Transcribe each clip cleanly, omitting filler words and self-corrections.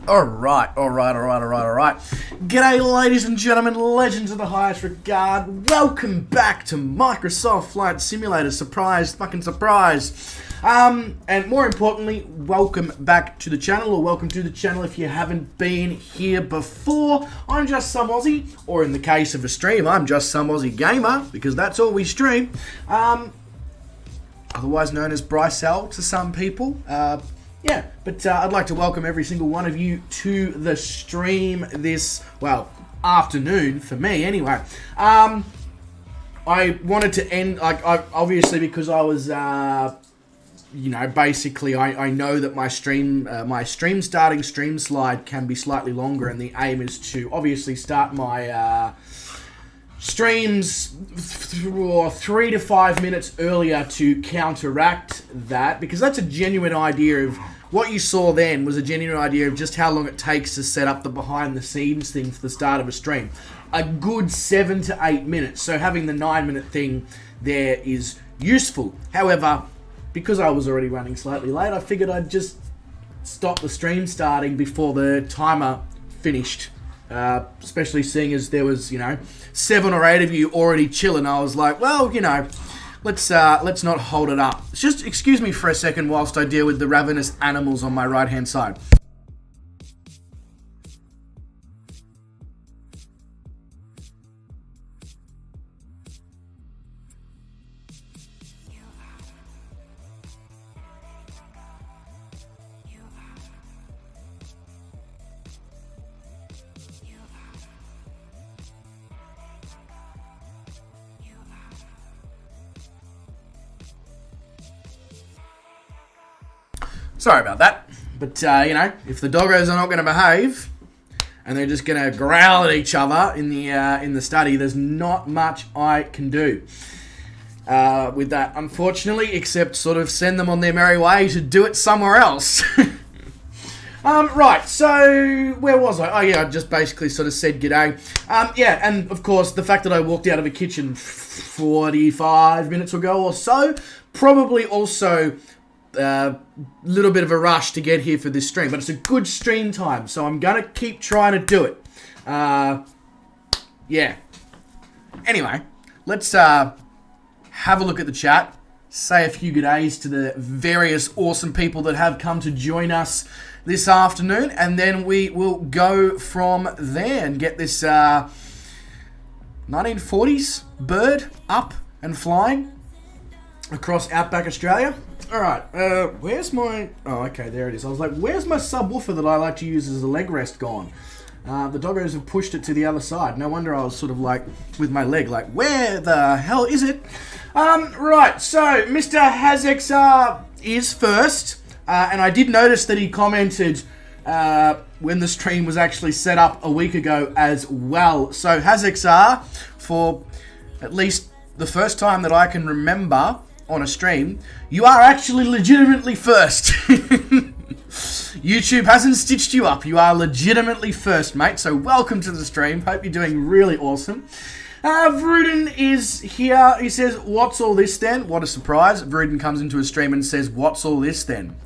Alright. G'day, ladies and gentlemen, legends of the highest regard. Welcome back to Microsoft Flight Simulator. Surprise, fucking surprise. And more importantly, welcome back to the channel, or welcome to the channel if you haven't been here before. I'm just some Aussie, or in the case of a stream, I'm just some Aussie gamer, because that's all we stream. Otherwise known as Bryce L to some people. I'd like to welcome every single one of you to the stream this, afternoon for me anyway. I wanted to end, obviously because I was, basically I know that my stream slide can be slightly longer, and the aim is to obviously start my, streams 3 to 5 minutes earlier to counteract that, because that's a genuine idea of what you saw then was a genuine idea of just how long it takes to set up the behind the scenes thing for the start of a stream. A good 7 to 8 minutes. So having the 9-minute thing there is useful. However, because I was already running slightly late, I figured I'd just stop the stream starting before the timer finished. Especially seeing as there was, 7 or 8 of you already chilling. I was like, let's not hold it up. Just excuse me for a second whilst I deal with the ravenous animals on my right hand side. Sorry about that, but if the doggos are not going to behave and they're just going to growl at each other in the study, there's not much I can do with that, unfortunately, except sort of send them on their merry way to do it somewhere else. Right, so where was I? Oh yeah, I just basically sort of said g'day. And of course the fact that I walked out of the kitchen 45 minutes ago or so probably also little bit of a rush to get here for this stream, but it's a good stream time, so I'm gonna keep trying to do it. Anyway, let's have a look at the chat, say a few good days to the various awesome people that have come to join us this afternoon, and then we will go from there and get this 1940s bird up and flying across outback Australia. Alright, where's my... Oh, okay, there it is. I was like, where's my subwoofer that I like to use as a leg rest gone? The doggos have pushed it to the other side. No wonder I was sort of like, with my leg, like, where the hell is it? Right, so, Mr. HazXR is first, and I did notice that he commented when the stream was actually set up a week ago as well. So, HazXR, for at least the first time that I can remember on a stream, you are actually legitimately first. YouTube hasn't stitched you up. You are legitimately first, mate. So welcome to the stream. Hope you're doing really awesome. Vruden is here. He says, what's all this then? What a surprise. Vruden comes into a stream and says, what's all this then?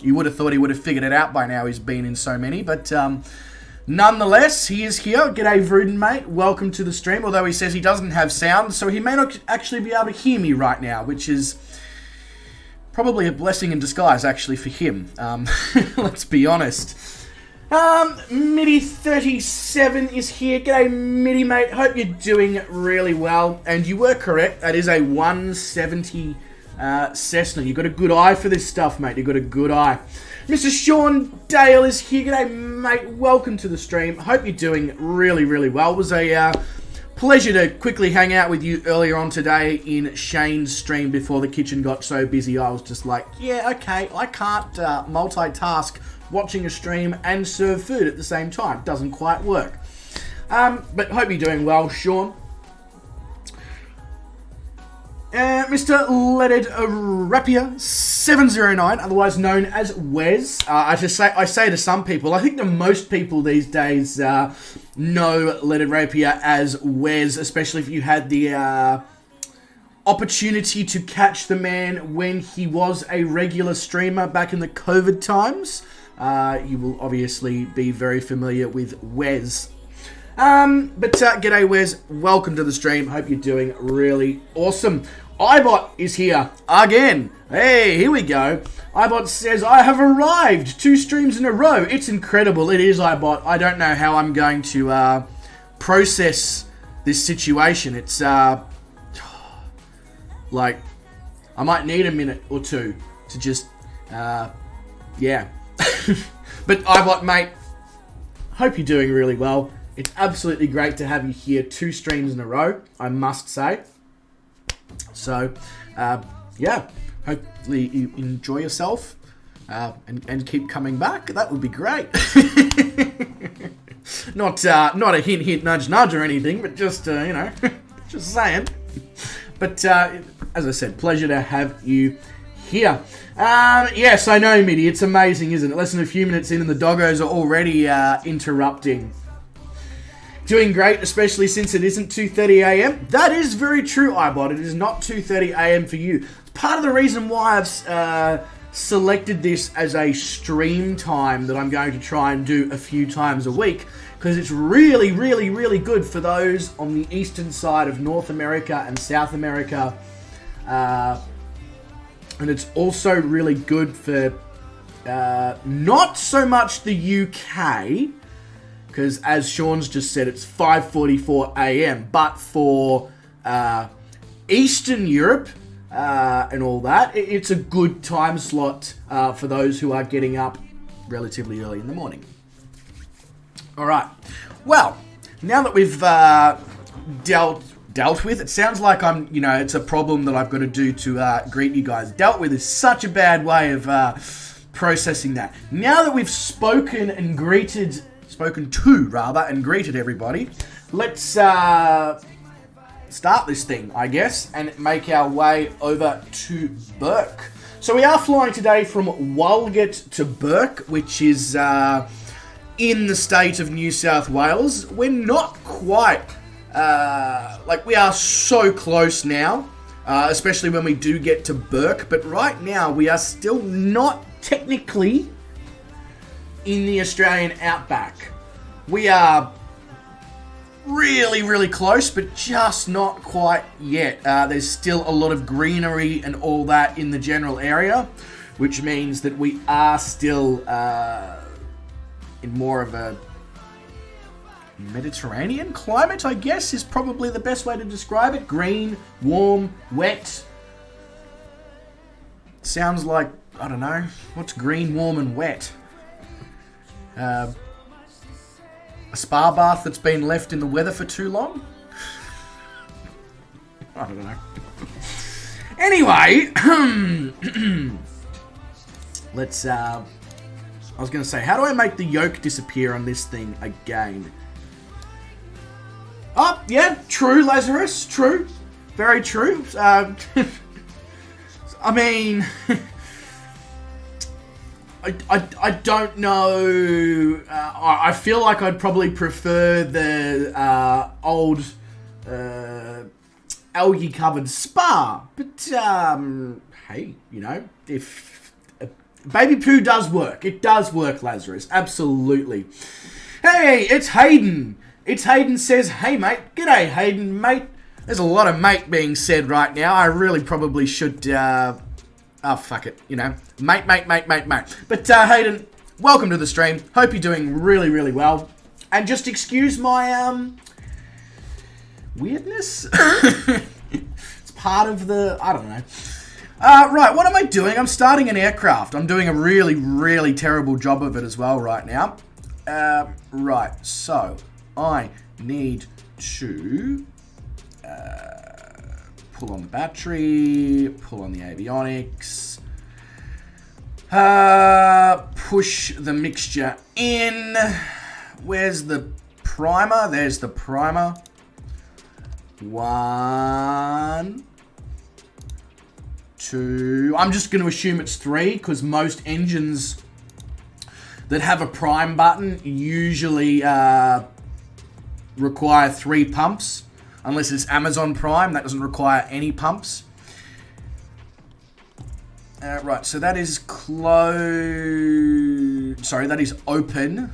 You would have thought he would have figured it out by now. He's been in so many, but nonetheless, he is here. G'day, Vruden, mate. Welcome to the stream. Although he says he doesn't have sound, so he may not actually be able to hear me right now, which is probably a blessing in disguise, actually, for him. Let's be honest. Midi37 is here. G'day, Midi, mate. Hope you're doing really well. And you were correct. That is a 170 Cessna. You've got a good eye for this stuff, mate. You've got a good eye. Mr. Sean Dale is here. G'day, mate. Welcome to the stream. Hope you're doing really, really well. It was a pleasure to quickly hang out with you earlier on today in Shane's stream before the kitchen got so busy. I was just like, yeah, okay, I can't multitask watching a stream and serve food at the same time. It doesn't quite work. But hope you're doing well, Sean. Mr. Leaded Rapier 709, otherwise known as Wes. I say to some people, I think that most people these days know Leaded Rapier as Wes, especially if you had the opportunity to catch the man when he was a regular streamer back in the COVID times. you will obviously be very familiar with Wes. But g'day Wes, welcome to the stream. Hope you're doing really awesome. iBot is here again. Hey, here we go. iBot says, I have arrived 2 streams in a row. It's incredible. It is, iBot. I don't know how I'm going to process this situation. It's like, I might need a minute or two to just, yeah. But iBot, mate, hope you're doing really well. It's absolutely great to have you here 2 streams in a row, I must say. So, yeah, hopefully you enjoy yourself and keep coming back. That would be great. Not a hint, nudge, nudge or anything, but just, you know, just saying. But, as I said, pleasure to have you here. Yes, I know, Mitty, it's amazing, isn't it? Less than a few minutes in and the doggos are already interrupting. Doing great, especially since it isn't 2:30 a.m. That is very true, iBot. It is not 2:30 a.m. for you. It's part of the reason why I've selected this as a stream time that I'm going to try and do a few times a week, because it's really, really, really good for those on the eastern side of North America and South America. And it's also really good for not so much the UK, because as Sean's just said, it's 5:44 a.m. But for Eastern Europe and all that, it's a good time slot for those who are getting up relatively early in the morning. All right. Well, now that we've dealt with, it sounds like I'm, you know, it's a problem that I've got to do to greet you guys. Dealt with is such a bad way of processing that. Now that we've spoken to and greeted everybody, let's start this thing, I guess, and make our way over to BOURKE. So we are flying today from WALGETT to BOURKE, which is in the state of New South Wales. We're not quite, like, we are so close now, especially when we do get to BOURKE, but right now we are still not technically in the Australian outback. We are really, really close, but just not quite yet. There's still a lot of greenery and all that in the general area, which means that we are still in more of a Mediterranean climate, I guess, is probably the best way to describe it. Green, warm, wet. Sounds like, I don't know, what's green, warm, and wet? A spa bath that's been left in the weather for too long? I don't know. Anyway, let's, I was going to say, how do I make the yoke disappear on this thing again? Oh, yeah, true, Lazarus, true. Very true. I mean... I don't know. I feel like I'd probably prefer the old algae-covered spa. But, hey, you know, if... baby poo does work. It does work, Lazarus. Absolutely. Hey, it's Hayden. It's Hayden says, hey, mate. G'day, Hayden, mate. There's a lot of mate being said right now. I really probably should... oh, fuck it, you know. Mate. But, Hayden, welcome to the stream. Hope you're doing really, really well. And just excuse my, weirdness? It's part of the... I don't know. Right, what am I doing? I'm starting an aircraft. I'm doing a really, really terrible job of it as well right now. Right, so I need to... pull on the battery, pull on the avionics, push the mixture in. Where's the primer? There's the primer. 1, 2. I'm just going to assume it's 3 because most engines that have a prime button usually require 3 pumps. Unless it's Amazon Prime, that doesn't require any pumps. Right, so that is close. sorry, that is open.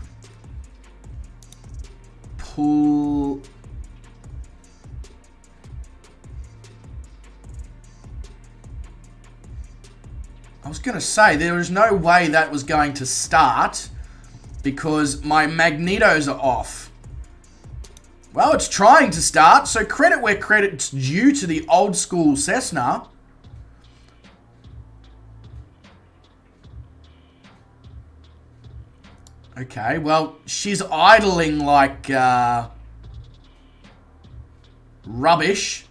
Pull. I was going to say, there was no way that was going to start because my magnetos are off. Well, it's trying to start, so credit where credit's due to the old school Cessna. Okay, well, she's idling like rubbish.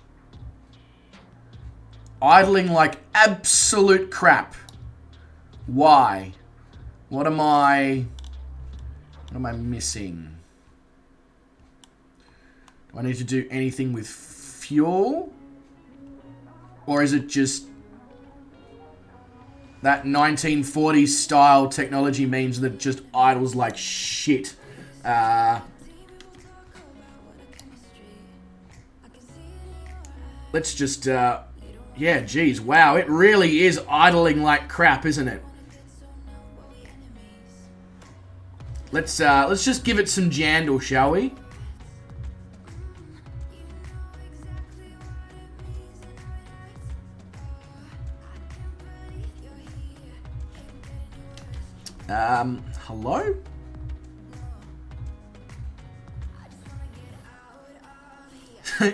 Idling like absolute crap. Why? What am I missing? Do I need to do anything with fuel? Or is it just that 1940s style technology means that it just idles like shit? Let's just, yeah, geez, wow, it really is idling like crap, isn't it? Let's just give it some jandle, shall we? Hello?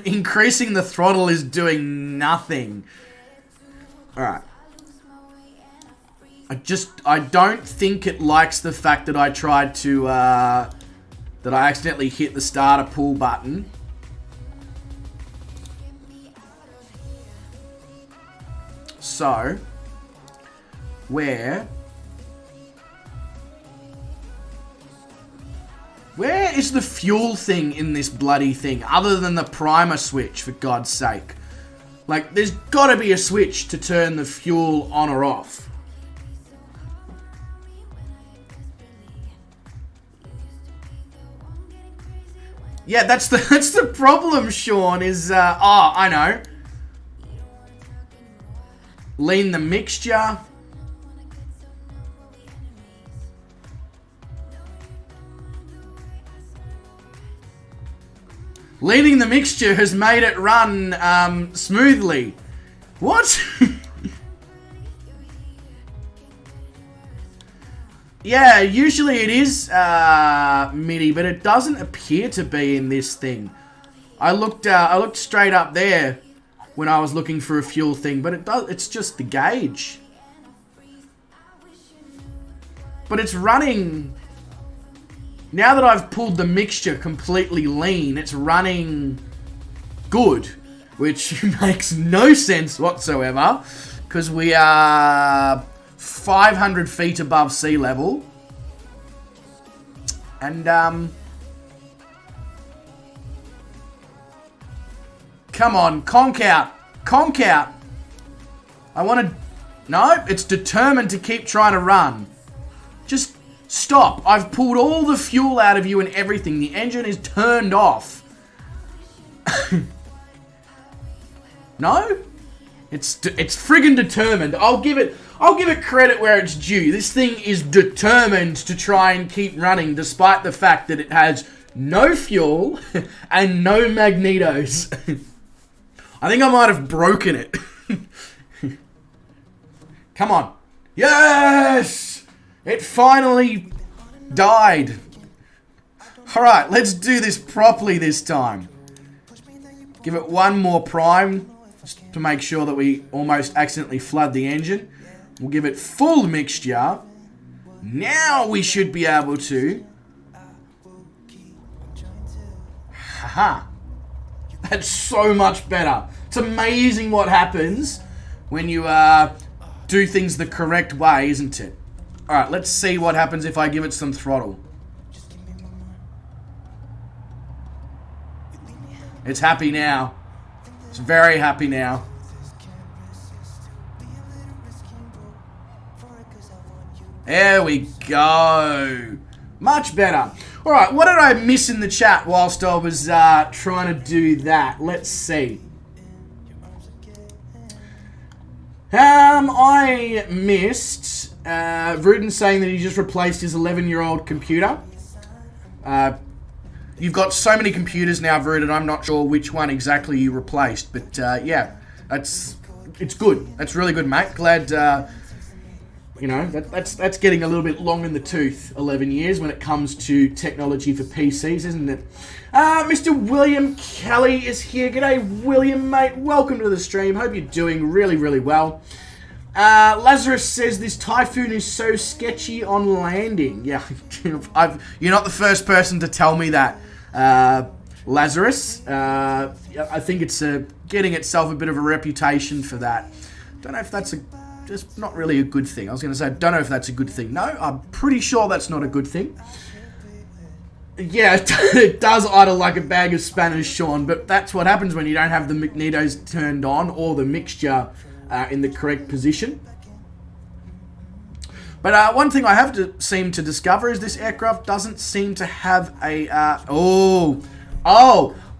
Increasing the throttle is doing nothing. Alright. I don't think it likes the fact that I tried to, that I accidentally hit the starter pull button. So, where is the fuel thing in this bloody thing, other than the primer switch, for God's sake? Like, there's gotta be a switch to turn the fuel on or off. Yeah, that's the problem, Sean, is, I know. Lean the mixture. Leaning the mixture has made it run smoothly. What? Yeah, usually it is MIDI, but it doesn't appear to be in this thing. I looked straight up there when I was looking for a fuel thing, but it's just the gauge. But it's running. Now that I've pulled the mixture completely lean, it's running good, which makes no sense whatsoever, because we are 500 feet above sea level. And, come on, conk out. Conk out. I want to... No, it's determined to keep trying to run. Just stop. I've pulled all the fuel out of you and everything. The engine is turned off. No? It's friggin' determined. I'll give it credit where it's due. This thing is determined to try and keep running despite the fact that it has no fuel and no magnetos. I think I might have broken it. Come on. Yes! It finally died. Alright, let's do this properly this time. Give it one more prime, just to make sure that we almost accidentally flood the engine. We'll give it full mixture. Now we should be able to... Haha. That's so much better. It's amazing what happens when you do things the correct way, isn't it? Alright, let's see what happens if I give it some throttle. It's happy now. It's very happy now. There we go. Much better. Alright, what did I miss in the chat whilst I was trying to do that? Let's see. I missed Ruden's saying that he just replaced his 11-year-old computer. You've got so many computers now, Ruden, I'm not sure which one exactly you replaced. But yeah, it's good. That's really good, mate. Glad, you know, that's getting a little bit long in the tooth, 11 years, when it comes to technology for PCs, isn't it? Mr. William Kelly is here. G'day, William, mate. Welcome to the stream. Hope you're doing really, really well. Lazarus says this typhoon is so sketchy on landing. Yeah, you're not the first person to tell me that, Lazarus. I think it's getting itself a bit of a reputation for that. Don't know if that's just not really a good thing. I was going to say, don't know if that's a good thing. No, I'm pretty sure that's not a good thing. Yeah, it does idle like a bag of Spanish, Sean, but that's what happens when you don't have the magnetos turned on or the mixture in the correct position. But one thing I have seemed to discover is this aircraft doesn't seem to have a... Oh,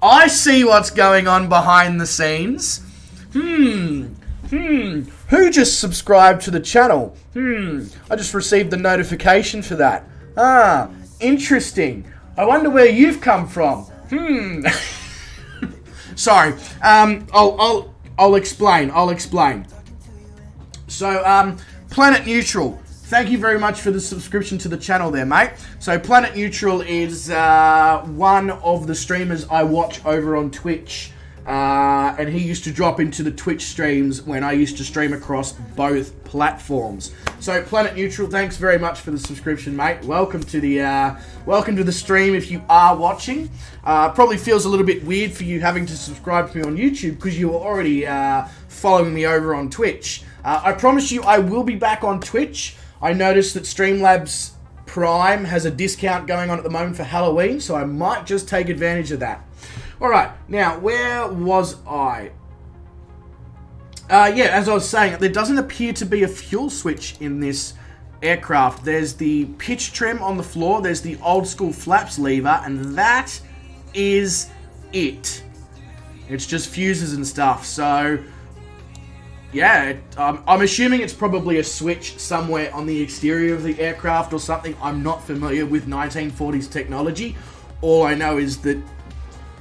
I see what's going on behind the scenes. Who just subscribed to the channel? I just received the notification for that. Ah, interesting. I wonder where you've come from. Sorry. I'll explain. So, Planet Neutral. Thank you very much for the subscription to the channel there, mate. So, Planet Neutral is one of the streamers I watch over on Twitch. And he used to drop into the Twitch streams when I used to stream across both platforms. So, Planet Neutral, thanks very much for the subscription, mate. Welcome to the stream if you are watching. Probably feels a little bit weird for you having to subscribe to me on YouTube because you were already following me over on Twitch. I promise you I will be back on Twitch. I noticed that Streamlabs Prime has a discount going on at the moment for Halloween, so I might just take advantage of that. Alright, now, where was I? Yeah, as I was saying, there doesn't appear to be a fuel switch in this aircraft. There's the pitch trim on the floor, there's the old school flaps lever, and that is it. It's just fuses and stuff, so... Yeah, I'm assuming it's probably a switch somewhere on the exterior of the aircraft or something. I'm not familiar with 1940s technology. All I know is that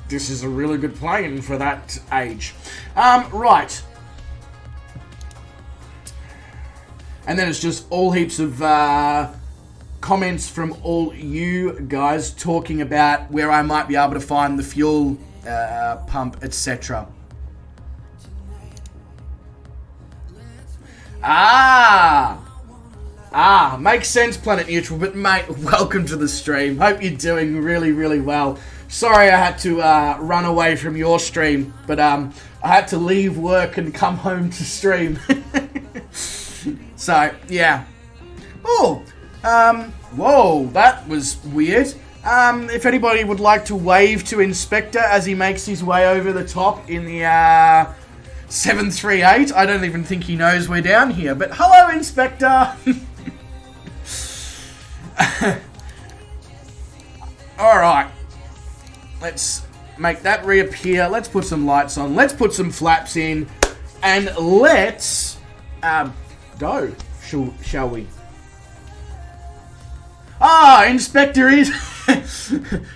this is a really good plane for that age. Right. And then it's just all heaps of comments from all you guys talking about where I might be able to find the fuel pump, etc. Makes sense, Planet Neutral, but mate, welcome to the stream. Hope you're doing really, really well. Sorry I had to run away from your stream, but I had to leave work and come home to stream. So, yeah. Oh, whoa, that was weird. If anybody would like to wave to Inspector as he makes his way over the top in the 738. I don't even think he knows we're down here. But hello, Inspector. Alright. Let's make that reappear. Let's put some lights on. Let's put some flaps in. And let's go. Shall we? Inspector is...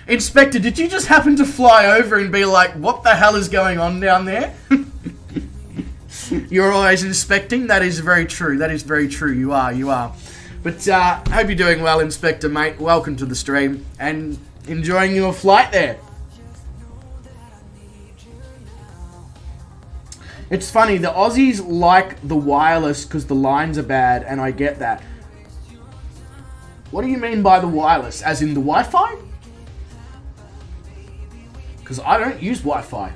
Inspector, did you just happen to fly over and be like, what the hell is going on down there? You're always inspecting? That is very true. That is very true. You are. But hope you're doing well, Inspector, mate. Welcome to the stream. And enjoying your flight there. It's funny, the Aussies like the wireless because the lines are bad, and I get that. What do you mean by the wireless? As in the Wi-Fi? Because I don't use Wi-Fi.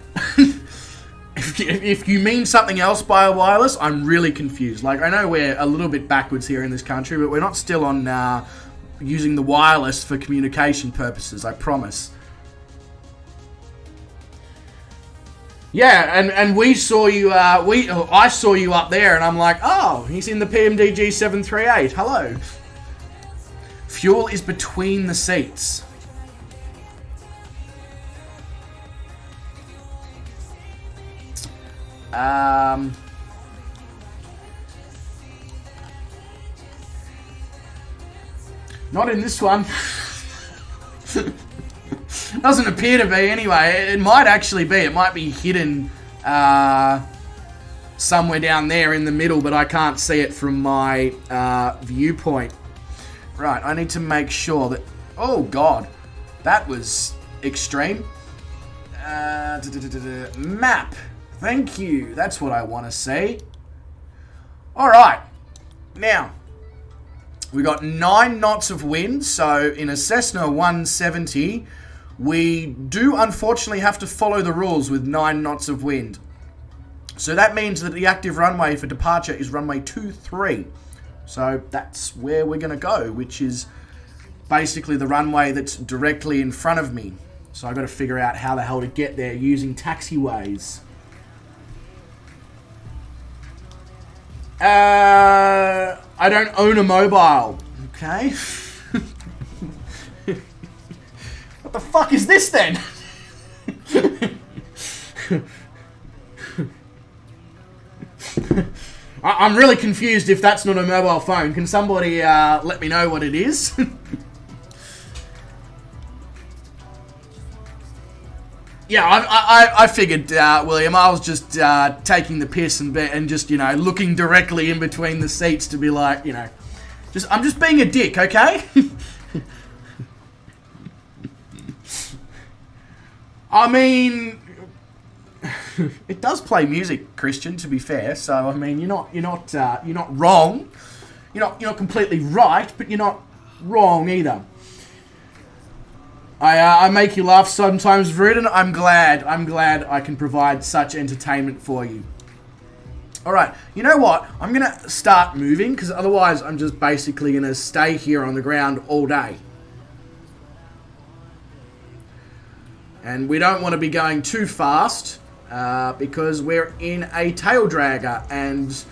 If you mean something else by a wireless, I'm really confused. Like, I know we're a little bit backwards here in this country, but we're not still on using the wireless for communication purposes, I promise. Yeah, and we saw you, I saw you up there, and I'm like, oh, he's in the PMDG 738, hello. Fuel is between the seats. Not in this one. Doesn't appear to be anyway. It might actually be. It might be hidden somewhere down there in the middle, but I can't see it from my viewpoint. Right, I need to make sure that... Oh, God. That was extreme. Map. Thank you. That's what I want to see. Alright. Now, we got 9 knots of wind, so in a Cessna 170, we do unfortunately have to follow the rules with 9 knots of wind. So that means that the active runway for departure is runway 23. So that's where we're going to go, which is basically the runway that's directly in front of me. So I've got to figure out how the hell to get there using taxiways. I don't own a mobile. Okay. What the fuck is this then? I'm really confused if that's not a mobile phone. Can somebody let me know what it is? Yeah, I figured, William, I was just taking the piss and just, you know, looking directly in between the seats to be like, you know, I'm just being a dick, okay? I mean, it does play music, Christian, to be fair. So I mean, you're not wrong. You're not completely right, but you're not wrong either. I make you laugh sometimes, Vruden. I'm glad I can provide such entertainment for you. Alright, you know what? I'm going to start moving, because otherwise I'm just basically going to stay here on the ground all day. And we don't want to be going too fast, because we're in a tail dragger, and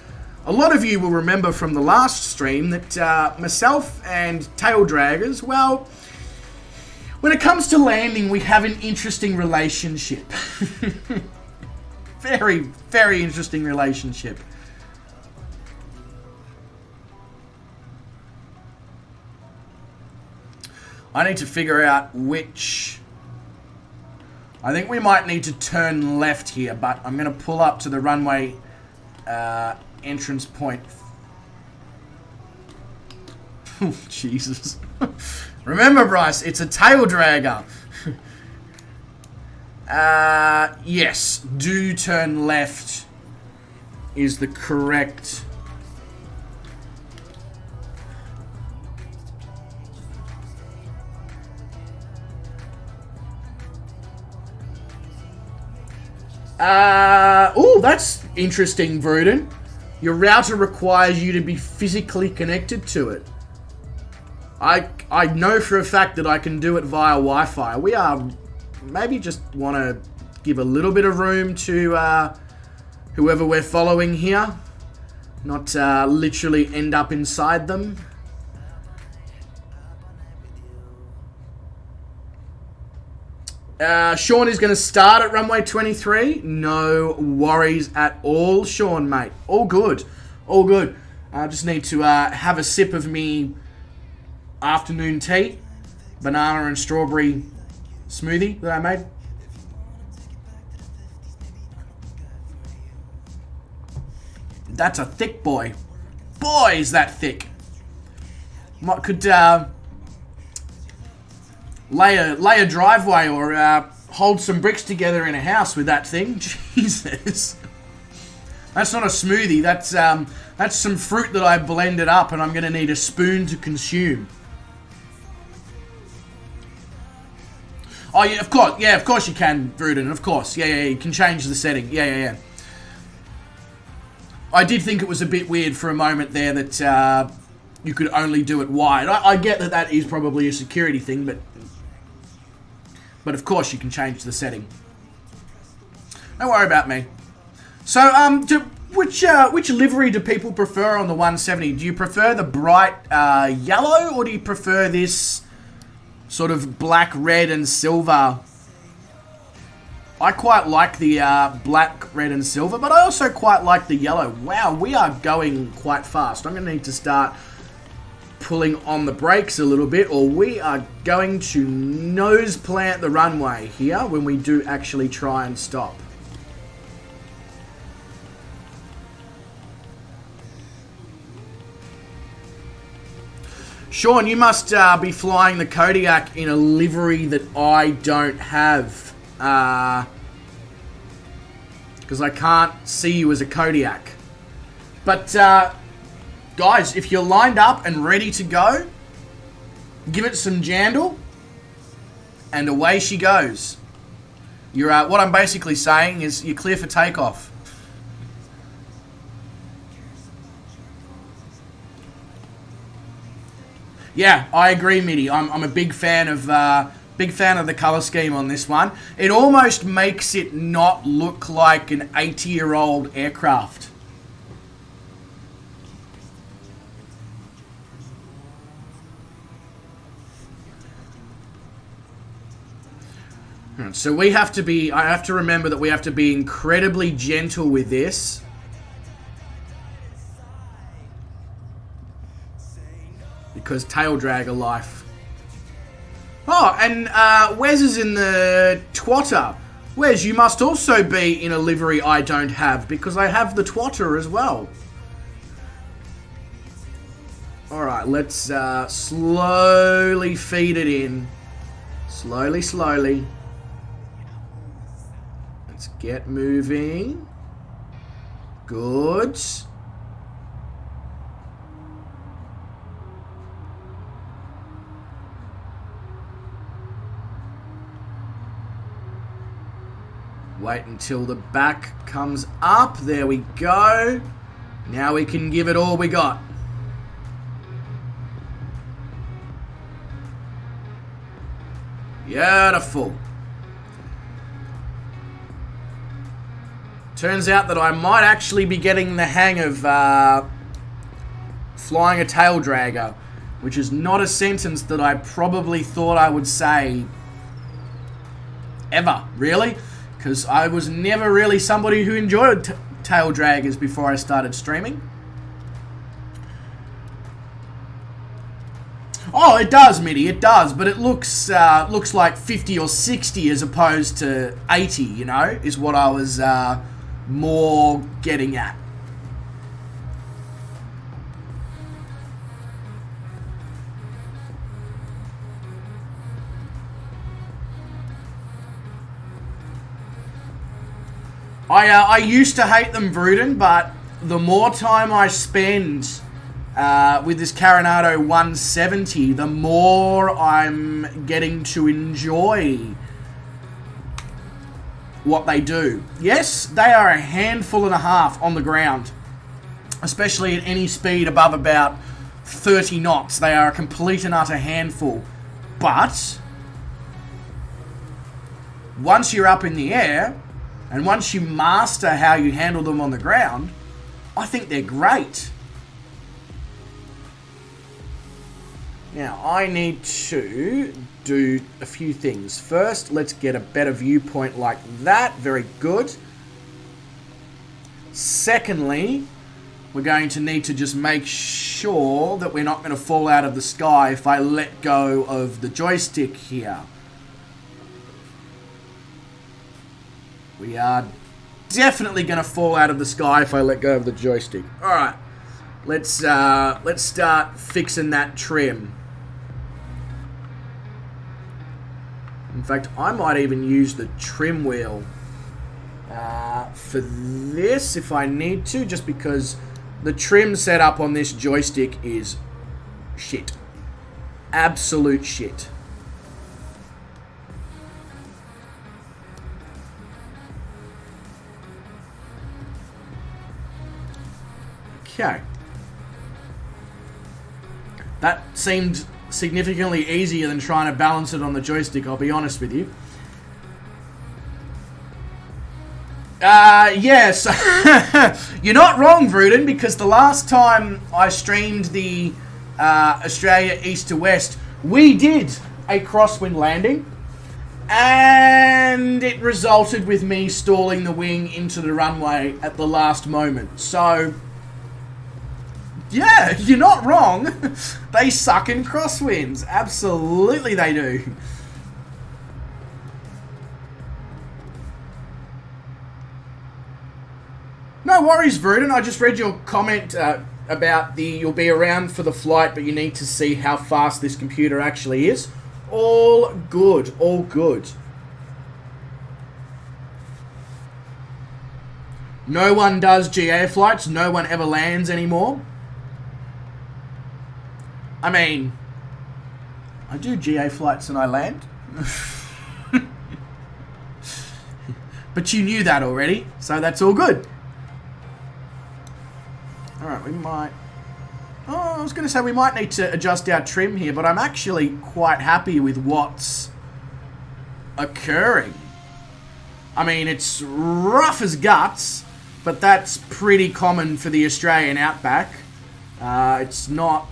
a lot of you will remember from the last stream that myself and tail draggers, well... when it comes to landing, we have an interesting relationship. Very, very interesting relationship. I need to figure out which... I think we might need to turn left here, but I'm going to pull up to the runway entrance point. Oh, Jesus. Remember, Bryce, it's a tail dragger. Yes, do turn left is the correct... oh, that's interesting, Vruden. Your router requires you to be physically connected to it. I know for a fact that I can do it via Wi-Fi. We are maybe just want to give a little bit of room to whoever we're following here. Not literally end up inside them. Sean is going to start at runway 23. No worries at all, Sean, mate. All good. All good. I just need to have a sip of me afternoon tea. Banana and strawberry smoothie that I made. That's a thick boy. Boy, is that thick. Could lay a driveway or hold some bricks together in a house with that thing. Jesus. That's not a smoothie. That's some fruit that I blended up and I'm going to need a spoon to consume. Oh, yeah, of course. Yeah, of course you can, Vruden. Of course. Yeah, you can change the setting. Yeah. I did think it was a bit weird for a moment there that you could only do it wide. I get that is probably a security thing, but of course you can change the setting. Don't worry about me. So, which livery do people prefer on the 170? Do you prefer the bright yellow, or do you prefer this sort of black, red, and silver? I quite like the black, red, and silver, but I also quite like the yellow. Wow, we are going quite fast. I'm going to need to start pulling on the brakes a little bit, or we are going to nose plant the runway here when we do actually try and stop. Sean, you must be flying the Kodiak in a livery that I don't have. Because I can't see you as a Kodiak. But, guys, if you're lined up and ready to go, give it some jandle, and away she goes. You're what I'm basically saying is you're clear for takeoff. Yeah, I agree, Mitty. I'm a big fan of the color scheme on this one. It almost makes it not look like an 80-year-old aircraft. So we have to be, I have to remember that we have to be incredibly gentle with this. Because tail dragger life. Oh, and Wes is in the twatter. Wes, you must also be in a livery I don't have, because I have the twatter as well. Alright, let's slowly feed it in. Slowly, slowly. Let's get moving. Good. Wait until the back comes up. There we go. Now we can give it all we got. Beautiful. Turns out that I might actually be getting the hang of flying a tail dragger, which is not a sentence that I probably thought I would say ever, really. Because I was never really somebody who enjoyed tail draggers before I started streaming. Oh, it does, Mitty, it does. But it looks like 50 or 60 as opposed to 80, you know, is what I was more getting at. I used to hate them, Vruden, but the more time I spend with this Carinado 170, the more I'm getting to enjoy what they do. Yes, they are a handful and a half on the ground, especially at any speed above about 30 knots. They are a complete and utter handful. But once you're up in the air, and once you master how you handle them on the ground, I think they're great. Now, I need to do a few things. First, let's get a better viewpoint like that. Very good. Secondly, we're going to need to just make sure that we're not going to fall out of the sky if I let go of the joystick here. We are definitely going to fall out of the sky if I let go of the joystick. Alright, let's start fixing that trim. In fact, I might even use the trim wheel for this if I need to, just because the trim setup on this joystick is shit. Absolute shit. Okay. That seemed significantly easier than trying to balance it on the joystick, I'll be honest with you. Yes. You're not wrong, Vruden, because the last time I streamed the Australia East to West, we did a crosswind landing, and it resulted with me stalling the wing into the runway at the last moment. So Yeah, you're not wrong. They suck in crosswinds. Absolutely they do. No worries, Vruden. I just read your comment about you'll be around for the flight, but you need to see how fast this computer actually is. All good. All good. No one does GA flights. No one ever lands anymore. I mean, I do GA flights and I land. But you knew that already, so that's all good. Alright, we might... Oh, I was going to say we might need to adjust our trim here, but I'm actually quite happy with what's occurring. I mean, it's rough as guts, but that's pretty common for the Australian outback. It's not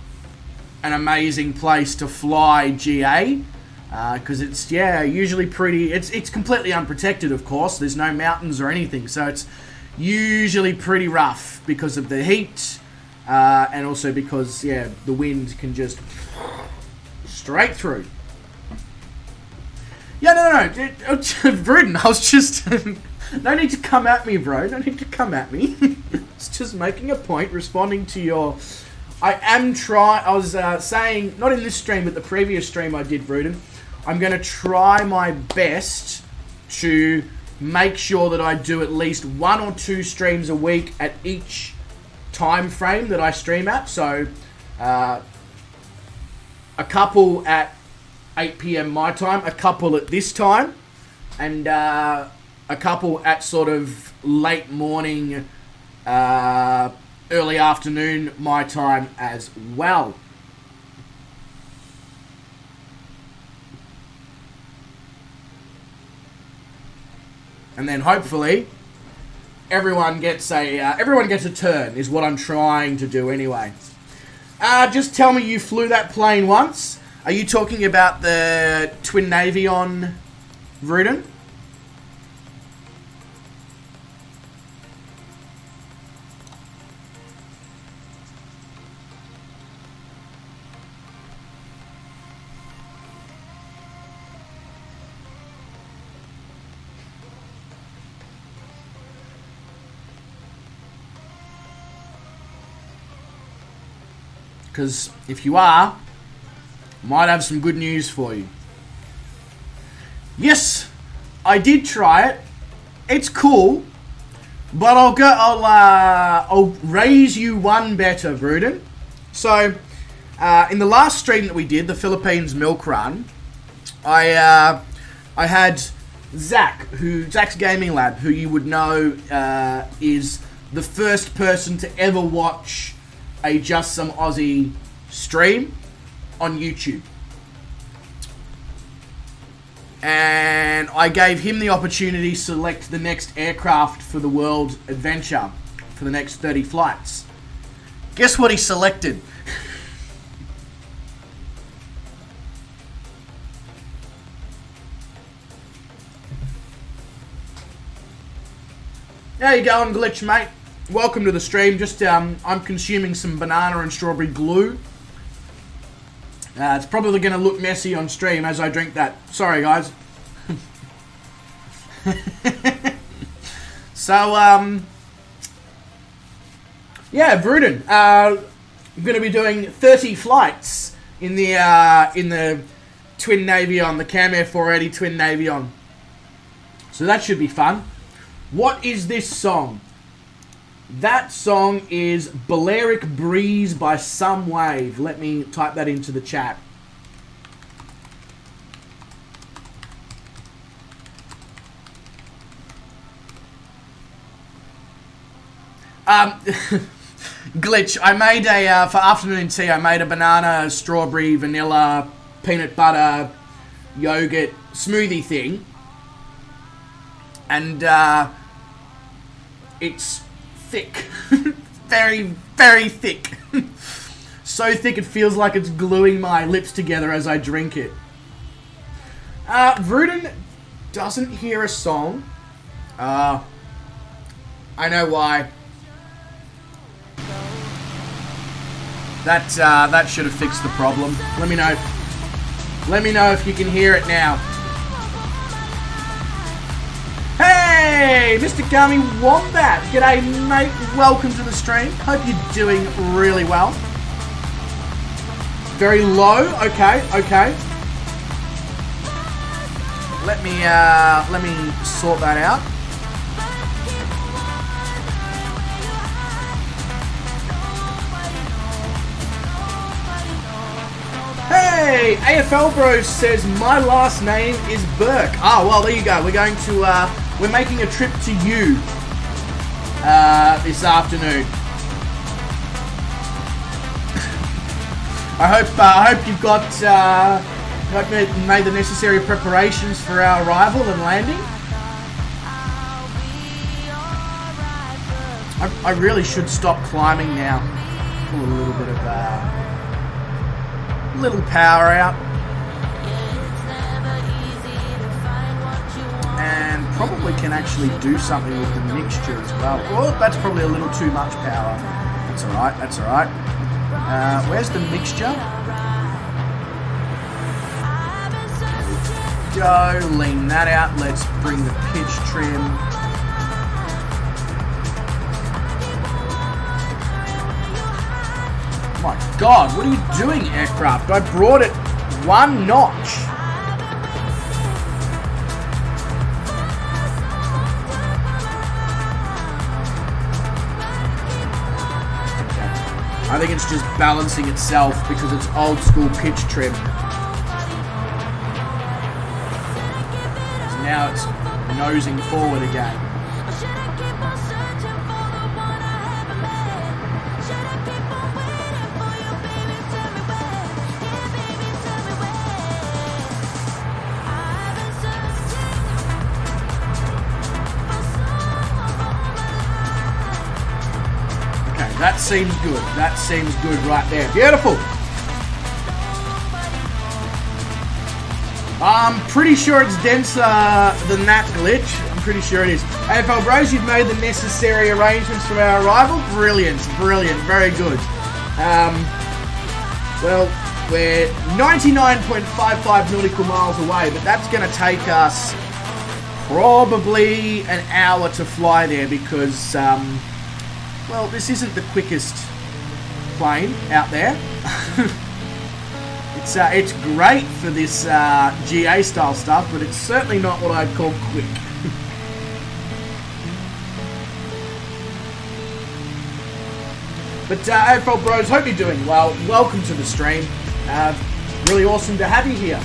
an amazing place to fly GA, because it's, yeah, usually pretty... It's completely unprotected, of course. There's no mountains or anything, so it's usually pretty rough because of the heat, and also because, yeah, the wind can just straight through. Yeah, no. Vruden, I was just... No need to come at me, bro. No need to come at me. It's just making a point, responding to your... I was saying, not in this stream, but the previous stream I did, Vruden, I'm going to try my best to make sure that I do at least 1 or 2 streams a week at each time frame that I stream at. So, a couple at 8 PM my time, a couple at this time, and a couple at sort of late morning, early afternoon my time as well. And then hopefully everyone gets a turn is what I'm trying to do anyway. Just tell me you flew that plane once. Are you talking about the Twin Navion, Vruden? Because if you are, I might have some good news for you. Yes, I did try it. It's cool, but I'll raise you one better, Vruden. So, in the last stream that we did, the Philippines Milk Run, I had Zach's Gaming Lab, who you would know is the first person to ever watch a Just Some Aussie stream on YouTube. And I gave him the opportunity to select the next aircraft for the world adventure for the next 30 flights. Guess what he selected? How you going, Glitch, mate? Welcome to the stream. Just, I'm consuming some banana and strawberry glue. It's probably going to look messy on stream as I drink that. Sorry, guys. So, yeah, Vruden. I'm going to be doing 30 flights in the Twin Navion, the Cam Air 480 Twin Navion. So that should be fun. What is this song? That song is Balearic Breeze by Some Wave. Let me type that into the chat. Glitch, I made for afternoon tea, I made a banana, strawberry, vanilla, peanut butter, yogurt smoothie thing. And it's thick. Very, very thick. So thick it feels like it's gluing my lips together as I drink it. Vruden doesn't hear a song. I know why. That should have fixed the problem. Let me know. Let me know if you can hear it now. Hey, Mr. Gummy Wombat. G'day, mate. Welcome to the stream. Hope you're doing really well. Very low. Okay, okay. Let me sort that out. Hey, AFL Bros says my last name is Burke. Oh, well, there you go. We're going to we're making a trip to you this afternoon. I hope you've got hope you made the necessary preparations for our arrival and landing. I really should stop climbing now. Pull a little bit of little power out. And probably can actually do something with the mixture as well. Oh, that's probably a little too much power. That's alright, that's alright. Where's the mixture? Go, lean that out. Let's bring the pitch trim. My God, what are you doing, aircraft? I brought it one notch. Okay. I think it's just balancing itself because it's old school pitch trim. So now it's nosing forward again. That seems good. That seems good right there. Beautiful. I'm pretty sure it's denser than that glitch. I'm pretty sure it is. AFL Bros, you've made the necessary arrangements for our arrival. Brilliant. Brilliant. Very good. Well, we're 99.55 nautical miles away, but that's going to take us probably an hour to fly there because... well, this isn't the quickest plane out there. It's great for this GA style stuff, but it's certainly not what I'd call quick. But AFL Bros, hope you're doing well. Welcome to the stream. Really awesome to have you here.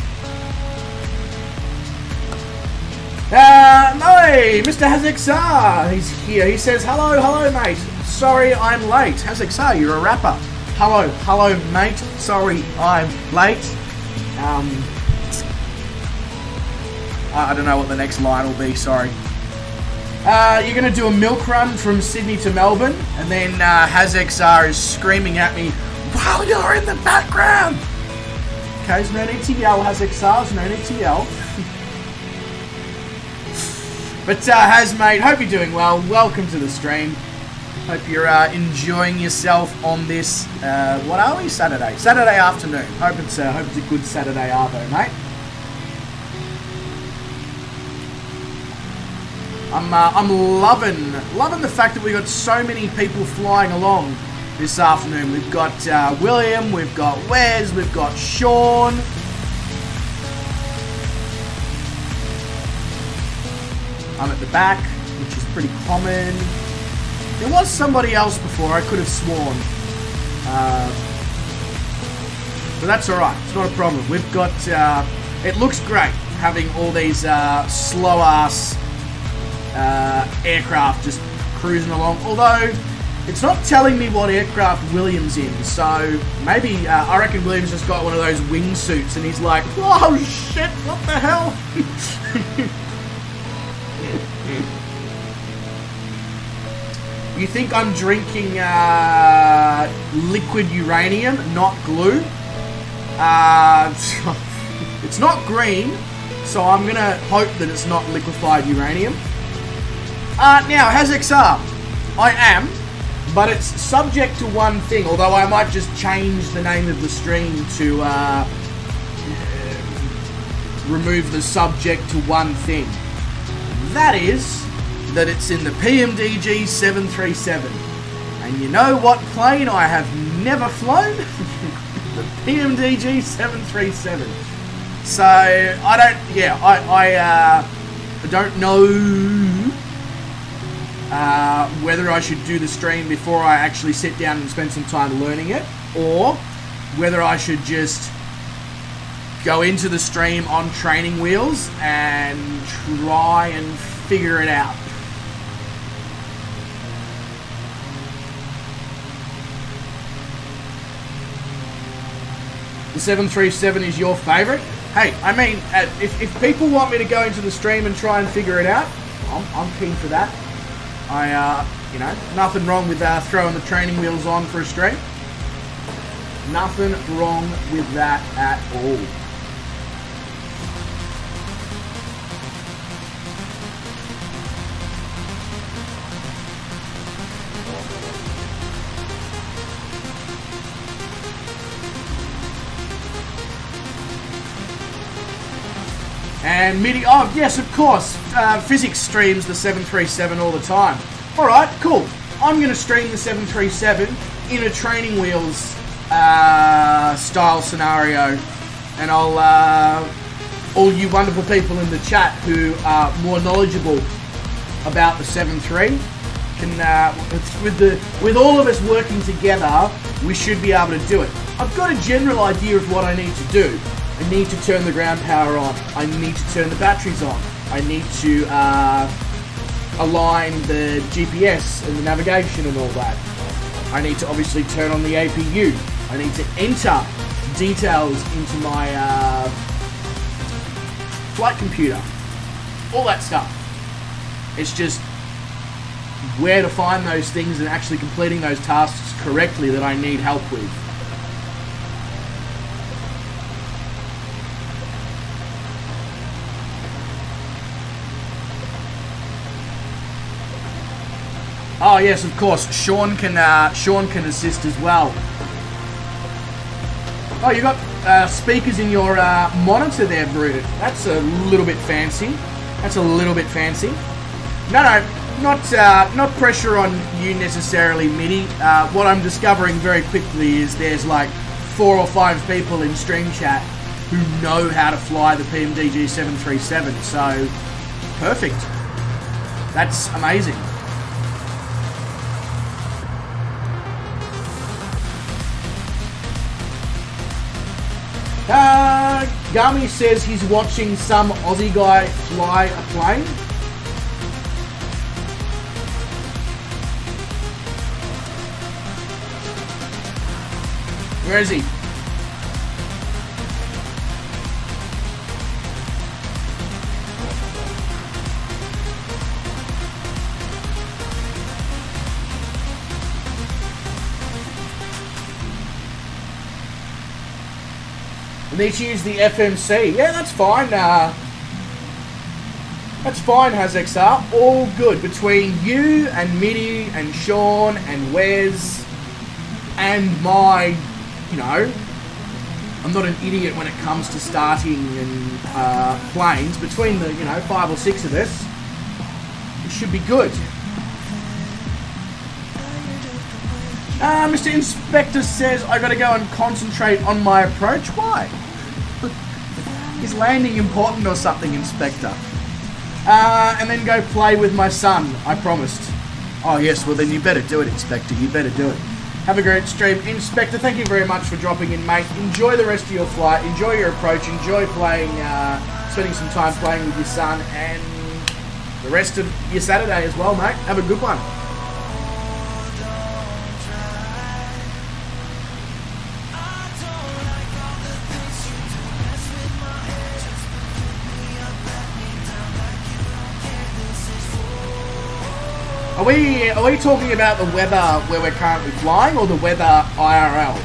Hey, Mr. Hazexar, he's here. He says, hello, mate. Sorry, I'm late. Hazexar, you're a rapper. Hello, mate. Sorry, I'm late. I don't know what the next line will be. Sorry. You're going to do a milk run from Sydney to Melbourne, and then Hazexar is screaming at me while you're in the background. Okay, there's no need to yell, Hazexar. There's no need to yell. But Haz, mate, hope you're doing well. Welcome to the stream. Hope you're enjoying yourself on this, what are we? Saturday afternoon. Hope it's a good Saturday arvo, mate. I'm loving the fact that we got so many people flying along this afternoon. We've got William, we've got Wes, we've got Sean. I'm at the back, which is pretty common. There was somebody else before, I could have sworn. But that's alright, it's not a problem. We've got, it looks great having all these slow-ass aircraft just cruising along. Although, it's not telling me what aircraft William's in, so maybe, I reckon William's just got one of those wingsuits and he's like, whoa, shit, what the hell? You think I'm drinking liquid uranium, not glue? It's not green, so I'm going to hope that it's not liquefied uranium. Now, Hazexar, I am but it's subject to one thing, although I might just change the name of the stream to remove the subject to one thing. That is, that it's in the PMDG 737. And you know what plane I have never flown? The PMDG 737. So, I don't know whether I should do the stream before I actually sit down and spend some time learning it, or whether I should just go into the stream on training wheels and try and figure it out. The 737 is your favourite? Hey, I mean, if people want me to go into the stream and try and figure it out, I'm keen for that. You know, nothing wrong with throwing the training wheels on for a stream. Nothing wrong with that at all. And MIDI, oh yes, of course, physics streams the 737 all the time. Alright, cool. I'm going to stream the 737 in a training wheels style scenario. And I'll, all you wonderful people in the chat who are more knowledgeable about the 7.3, can, with all of us working together, we should be able to do it. I've got a general idea of what I need to do. I need to turn the ground power on. I need to turn the batteries on. I need to align the GPS and the navigation and all that. I need to obviously turn on the APU. I need to enter details into my flight computer. All that stuff. It's just where to find those things and actually completing those tasks correctly that I need help with. Oh yes, of course. Sean can assist as well. Oh, you got speakers in your monitor there, Brutus. That's a little bit fancy. That's a little bit fancy. No, not pressure on you necessarily, MIDI. What I'm discovering very quickly is there's like 4 or 5 people in stream chat who know how to fly the PMDG 737. So perfect. That's amazing. Gummy says he's watching some Aussie guy fly a plane. Where is he? I need to use the FMC. Yeah, that's fine. That's fine, HazXR. All good. Between you and MIDI and Sean and Wes and my, you know, I'm not an idiot when it comes to starting and planes. Between the, you know, 5 or 6 of us, it should be good. Mr. Inspector says I gotta go and concentrate on my approach. Why? Is landing important or something, Inspector? And then go play with my son, I promised. Oh yes, well then you better do it, Inspector. You better do it. Have a great stream. Inspector, thank you very much for dropping in, mate. Enjoy the rest of your flight. Enjoy your approach. Enjoy playing, spending some time playing with your son and the rest of your Saturday as well, mate. Have a good one. Are we talking about the weather where we're currently flying or the weather IRL?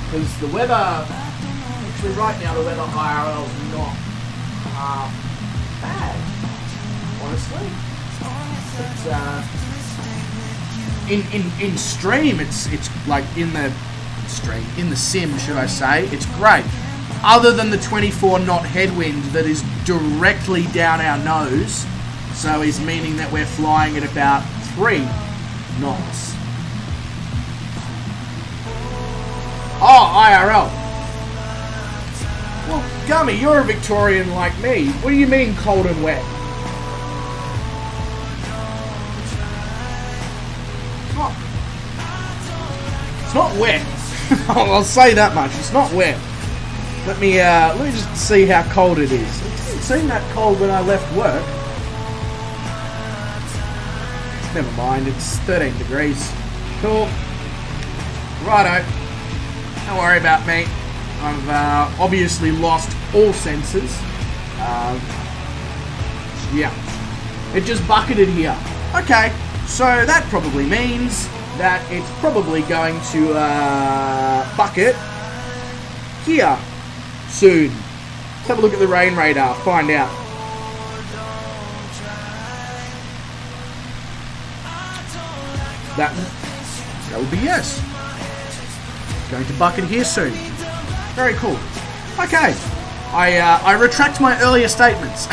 Because the weather, actually right now the weather IRL is not bad, honestly. in stream, it's like in the sim, should I say, it's great. Other than the 24 knot headwind that is directly down our nose, so is meaning that we're flying at about 3 knots. Oh, IRL. Well, Gummy, you're a Victorian like me. What do you mean cold and wet? It's not wet. I'll say that much. It's not wet. Let me just see how cold it is. It didn't seem that cold when I left work. Never mind. It's 13 degrees. Cool. Righto. Don't worry about me. I've obviously lost all senses. Yeah. It just bucketed here. Okay. So that probably means that it's probably going to bucket here soon. Let's have a look at the rain radar, find out. That would be yes. Going to bucket here soon. Very cool. Okay. I retract my earlier statements.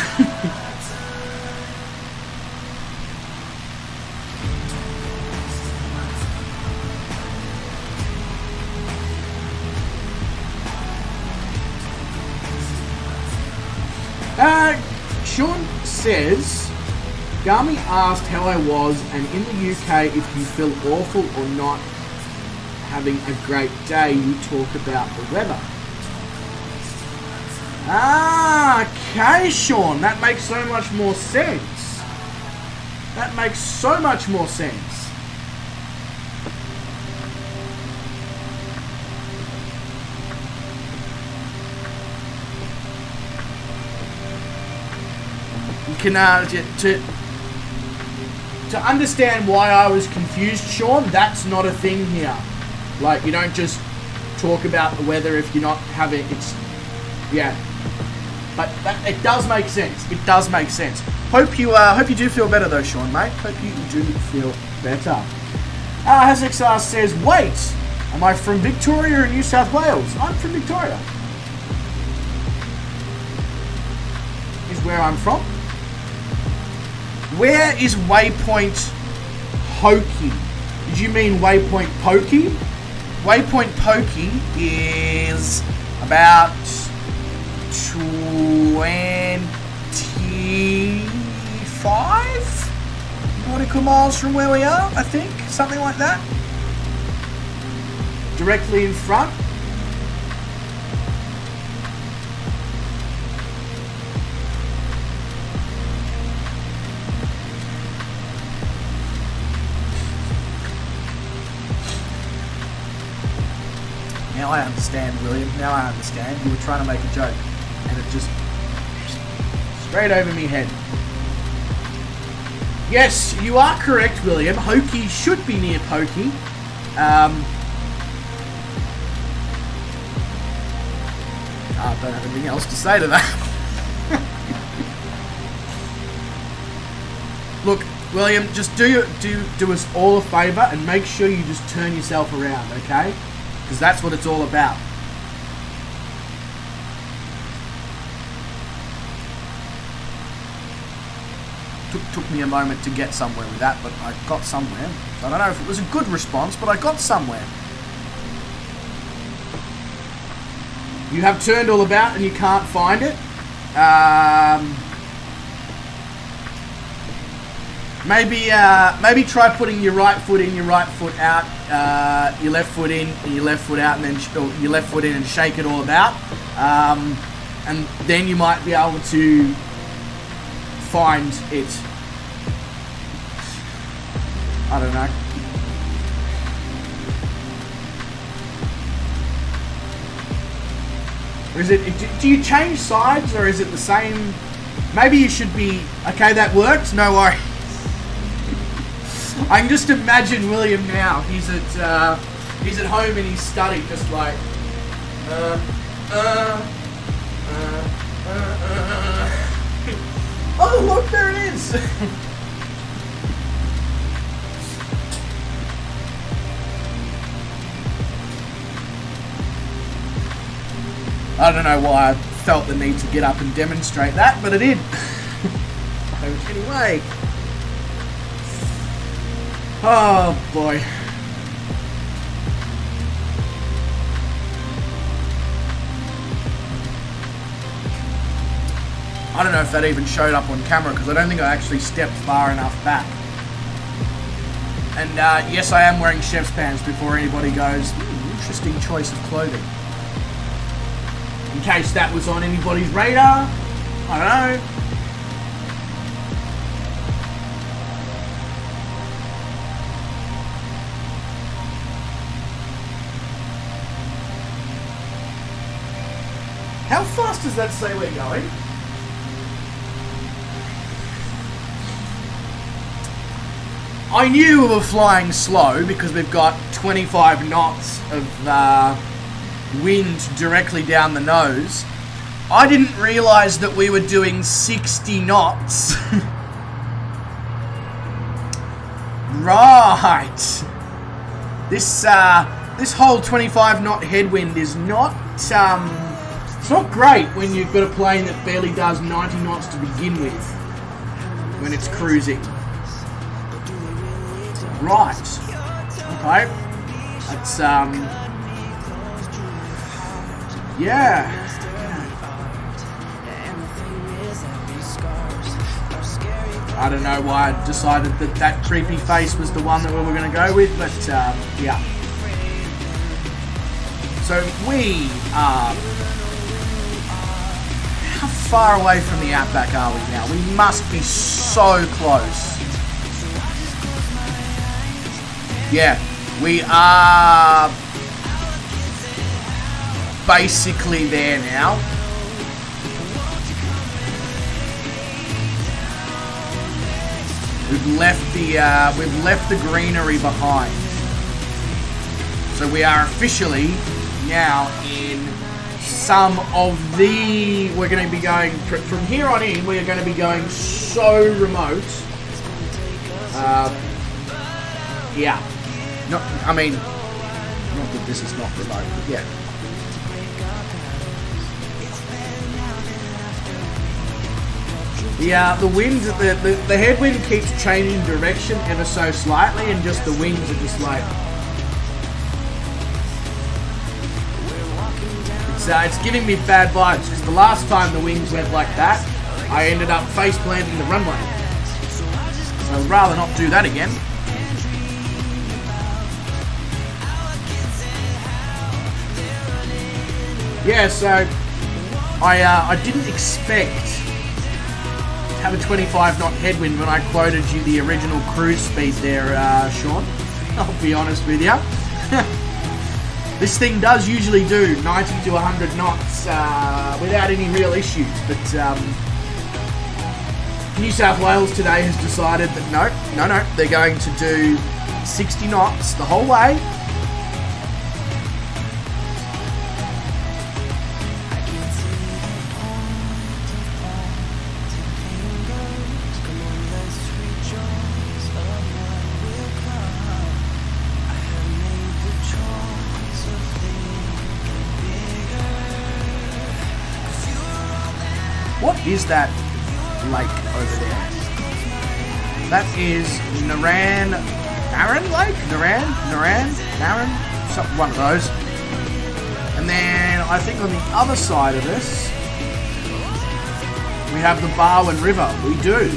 Sean says, Gami asked how I was, and in the UK, if you feel awful or not having a great day, you talk about the weather. Okay, Sean, that makes so much more sense. That makes so much more sense. You can, to understand why I was confused, Sean, that's not a thing here. Like, you don't just talk about the weather if you're not having, it's, yeah. But it does make sense. It does make sense. Hope you do feel better though, Sean, mate. Hope you do feel better. Hazexar says, wait, am I from Victoria or New South Wales? I'm from Victoria. Is where I'm from. Where is waypoint Hokey? Did you mean waypoint Pokey? Waypoint Pokey is about 25 nautical miles from where we are, I think. Something like that. Directly in front. Now I understand, William. Now I understand. You were trying to make a joke, and it just straight over me head. Yes, you are correct, William. Hokey should be near Pokey. I don't have anything else to say to that. Look, William, just do us all a favour and make sure you just turn yourself around, okay? Because that's what it's all about. Took me a moment to get somewhere with that, but I got somewhere. I don't know if it was a good response, but I got somewhere. You have turned all about and you can't find it. Maybe try putting your right foot in, your right foot out, your left foot in, and your left foot out, and then your left foot in and shake it all about. And then you might be able to find it. I don't know. Or is it, do you change sides or is it the same? Maybe you should be, okay, that worked, no worries. I can just imagine William now. He's at home in his study, just like, oh look, there it is. I don't know why I felt the need to get up and demonstrate that, but I did. Anyway. Oh boy. I don't know if that even showed up on camera because I don't think I actually stepped far enough back. And yes, I am wearing chef's pants before anybody goes, interesting choice of clothing. In case that was on anybody's radar, I don't know. How fast does that say we're going? I knew we were flying slow because we've got 25 knots of wind directly down the nose. I didn't realise that we were doing 60 knots. Right. This whole 25 knot headwind is not it's not great when you've got a plane that barely does 90 knots to begin with when it's cruising. Right. Okay. That's yeah. I don't know why I decided that that creepy face was the one that we were going to go with, but yeah. So we are... How far away from the outback are we now? We must be so close. Yeah, we are basically there now. We've left the greenery behind. So we are officially now in some of the... We're going to be going... From here on in, we are going to be going so remote. Yeah. Not, I mean, not that this is not remote, but yeah. The wind, the headwind keeps changing direction ever so slightly, and just the wings are just like... It's giving me bad vibes, because the last time the wings went like that, I ended up face planting the runway. So I'd rather not do that again. Yeah, so I didn't expect to have a 25 knot headwind when I quoted you the original cruise speed there, Sean. I'll be honest with you. This thing does usually do 90 to 100 knots without any real issues, but New South Wales today has decided that no, they're going to do 60 knots the whole way. What is that lake over there? That is Naran Lake? Naran? Something, one of those. And then I think on the other side of this, we have the Barwon River. We do.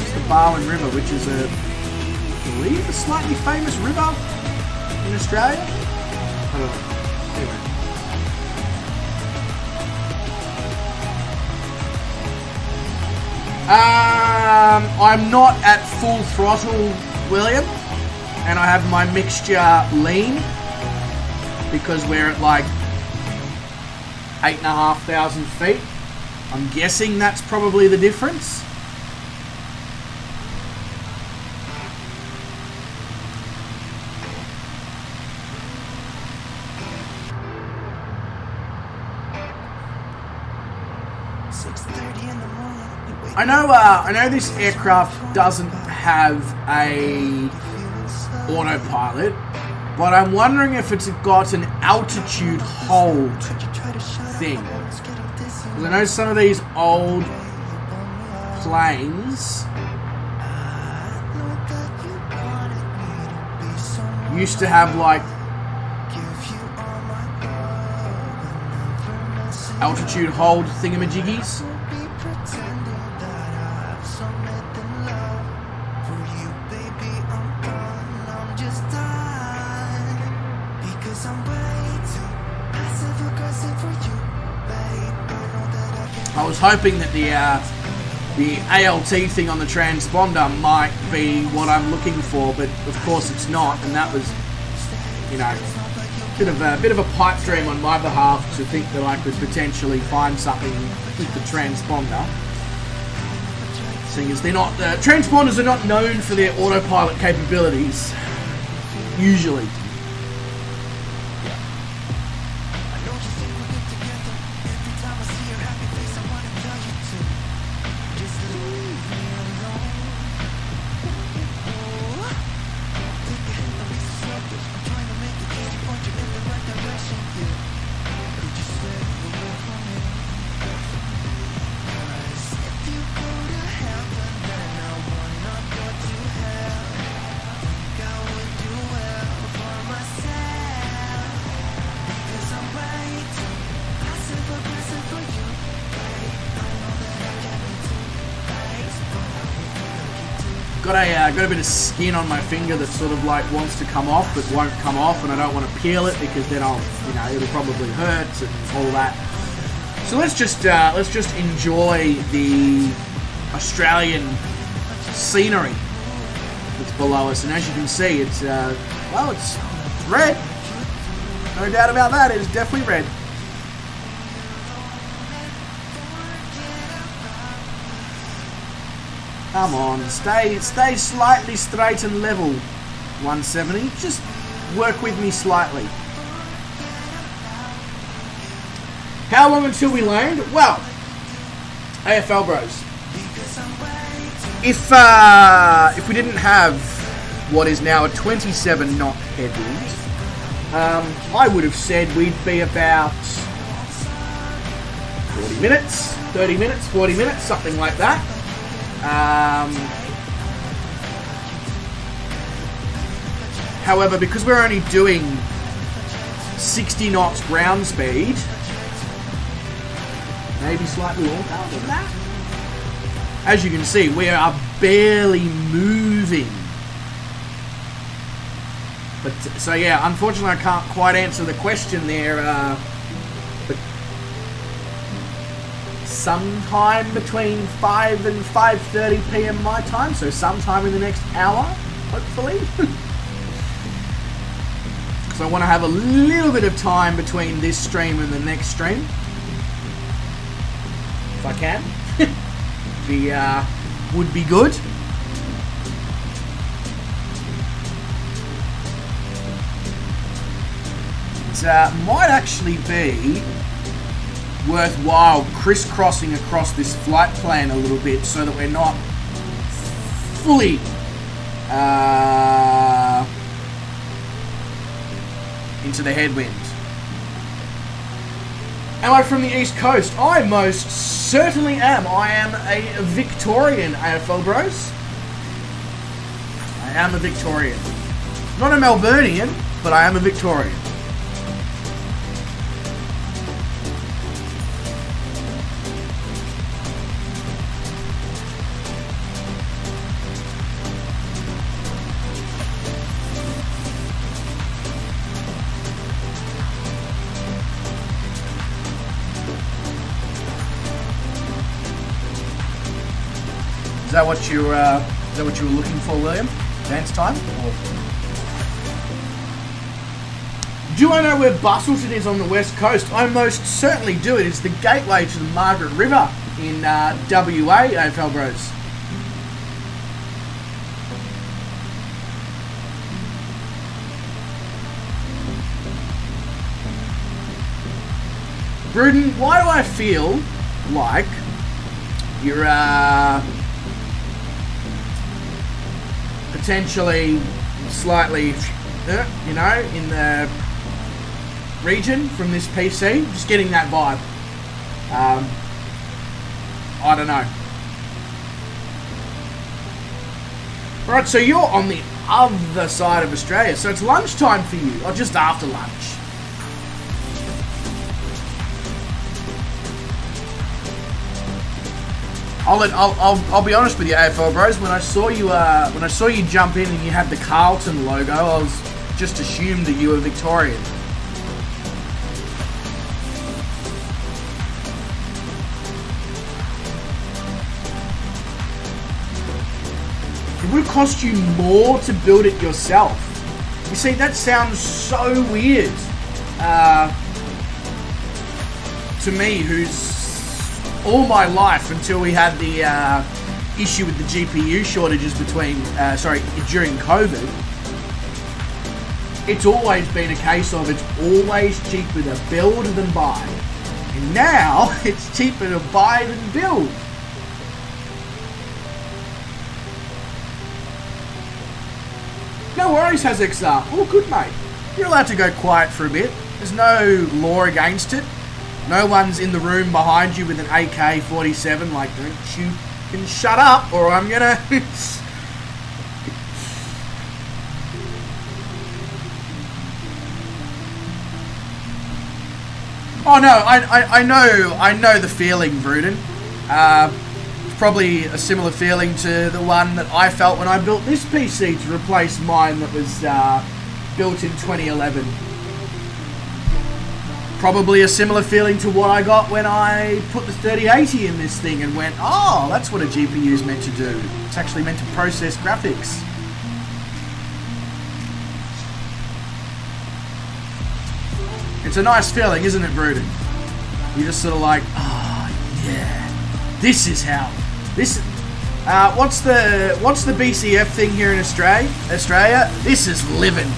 It's the Barwon River, which is I believe a slightly famous river in Australia. I don't know. Anyway. I'm not at full throttle, William, and I have my mixture lean because we're at like 8,500 feet. I'm guessing that's probably the difference. I know this aircraft doesn't have a autopilot, But I'm wondering if it's got an altitude hold thing. Because I know some of these old planes used to have like altitude hold thingamajiggies. I was hoping that the ALT thing on the transponder might be what I'm looking for, but of course it's not, and that was, you know, a bit of a pipe dream on my behalf to think that I could potentially find something with the transponder. Seeing as they're not, transponders are not known for their autopilot capabilities, usually. Got a bit of skin on my finger that sort of like wants to come off but won't come off, and I don't want to peel it because then it'll probably hurt and all that. So let's just enjoy the Australian scenery that's below us, and as you can see, it's it's red. No doubt about that. It's definitely red. Come on, stay slightly straight and level, 170. Just work with me slightly. How long until we land? Well, AFL bros. If we didn't have what is now a 27 knot headwind, I would have said we'd be about 40 minutes, 30 minutes, 40 minutes, something like that. However, because we're only doing 60 knots ground speed, maybe slightly more than that. As you can see, we are barely moving. But so yeah, unfortunately, I can't quite answer the question there. But sometime between 5 and 5:30 p.m. my time, so sometime in the next hour, hopefully. So I want to have a little bit of time between this stream and the next stream, if I can. Would be good. It might actually be worthwhile crisscrossing across this flight plan a little bit so that we're not fully into the headwind. Am I from the East Coast? I most certainly am. I am a Victorian, AFL bros. I am a Victorian. Not a Melburnian, but I am a Victorian. Is that what you were looking for, William? Dance time? Or... Do I know where Busselton is on the west coast? I most certainly do. It is the gateway to the Margaret River in WA, AFL bros. Bruden, why do I feel like you're potentially slightly you know, in the region from this PC. Just getting that vibe. I don't know. Right, so you're on the other side of Australia, so it's lunchtime for you, or just after lunch. I'll be honest with you, AFL bros. When I saw you jump in and you had the Carlton logo, I was just assumed that you were Victorian. It would have cost you more to build it yourself. You see, that sounds so weird to me, who's all my life until we had the issue with the GPU shortages during COVID. It's always been a case of it's always cheaper to build than buy. And now it's cheaper to buy than build. No worries, HazXR. All good, mate. You're allowed to go quiet for a bit. There's no law against it. No one's in the room behind you with an AK-47 like, don't you can shut up or I'm gonna... Oh no, I know the feeling, Vruden. It's probably a similar feeling to the one that I felt when I built this PC to replace mine that was built in 2011. Probably a similar feeling to what I got when I put the 3080 in this thing and went, oh, that's what a GPU is meant to do. It's actually meant to process graphics. It's a nice feeling, isn't it, Vruden? You're just sort of like, oh, yeah, this is how. What's the BCF thing here in Australia? This is living.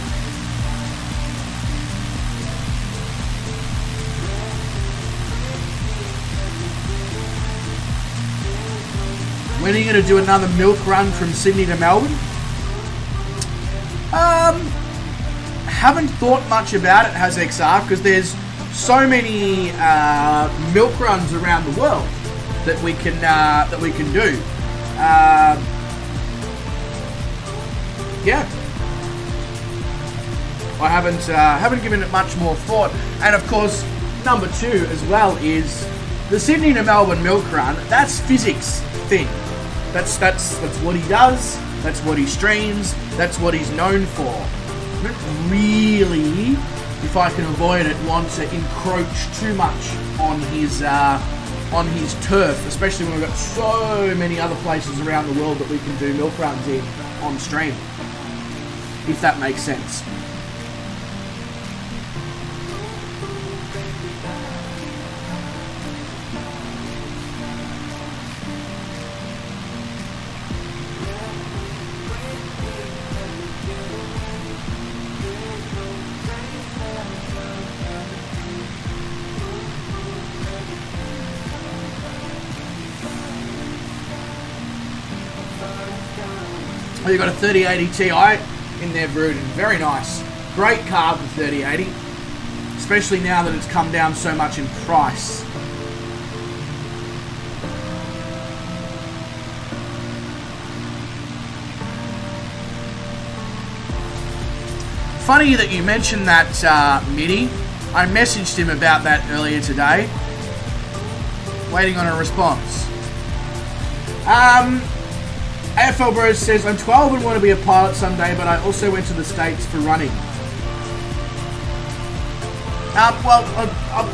When are you going to do another milk run from Sydney to Melbourne? Haven't thought much about it, HazXR, because there's so many milk runs around the world that we can do. Yeah, I haven't given it much more thought. And of course, number 2 as well is the Sydney to Melbourne milk run. That's physics thing. That's what he does. That's what he streams. That's what he's known for. I don't really, if I can avoid it, want to encroach too much on his turf, especially when we've got so many other places around the world that we can do milk runs in on stream, if that makes sense. Oh, you've got a 3080 Ti in there, Vruden. Very nice. Great card, the 3080. Especially now that it's come down so much in price. Funny that you mentioned that MIDI. I messaged him about that earlier today. Waiting on a response. AFL Bros says, I'm 12 and want to be a pilot someday, but I also went to the States for running. Well,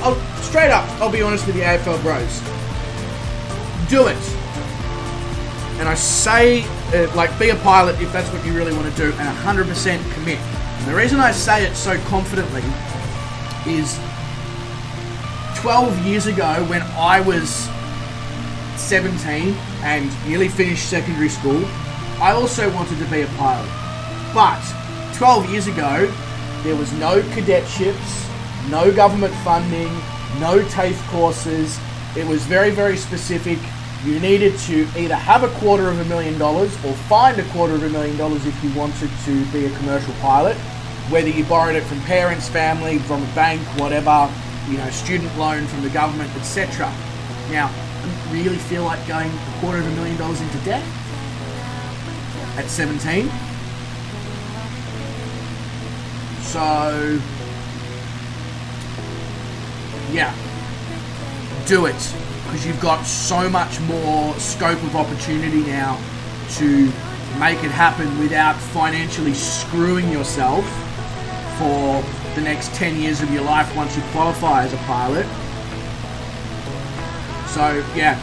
I'll straight up, I'll be honest with you, AFL Bros. Do it. And I say, be a pilot if that's what you really want to do, and 100% commit. And the reason I say it so confidently is 12 years ago when I was 17 and nearly finished secondary school, I also wanted to be a pilot. But 12 years ago, there was no cadetships, no government funding, no TAFE courses. It was very, very specific. You needed to either have $250,000 or find $250,000 if you wanted to be a commercial pilot. whether you borrowed it from parents, family, from a bank, whatever, you know, student loan from the government, etc. Now, I don't really feel like going $250,000 into debt at 17. So, yeah, do it, because you've got so much more scope of opportunity now to make it happen without financially screwing yourself for the next 10 years of your life once you qualify as a pilot. So, yeah,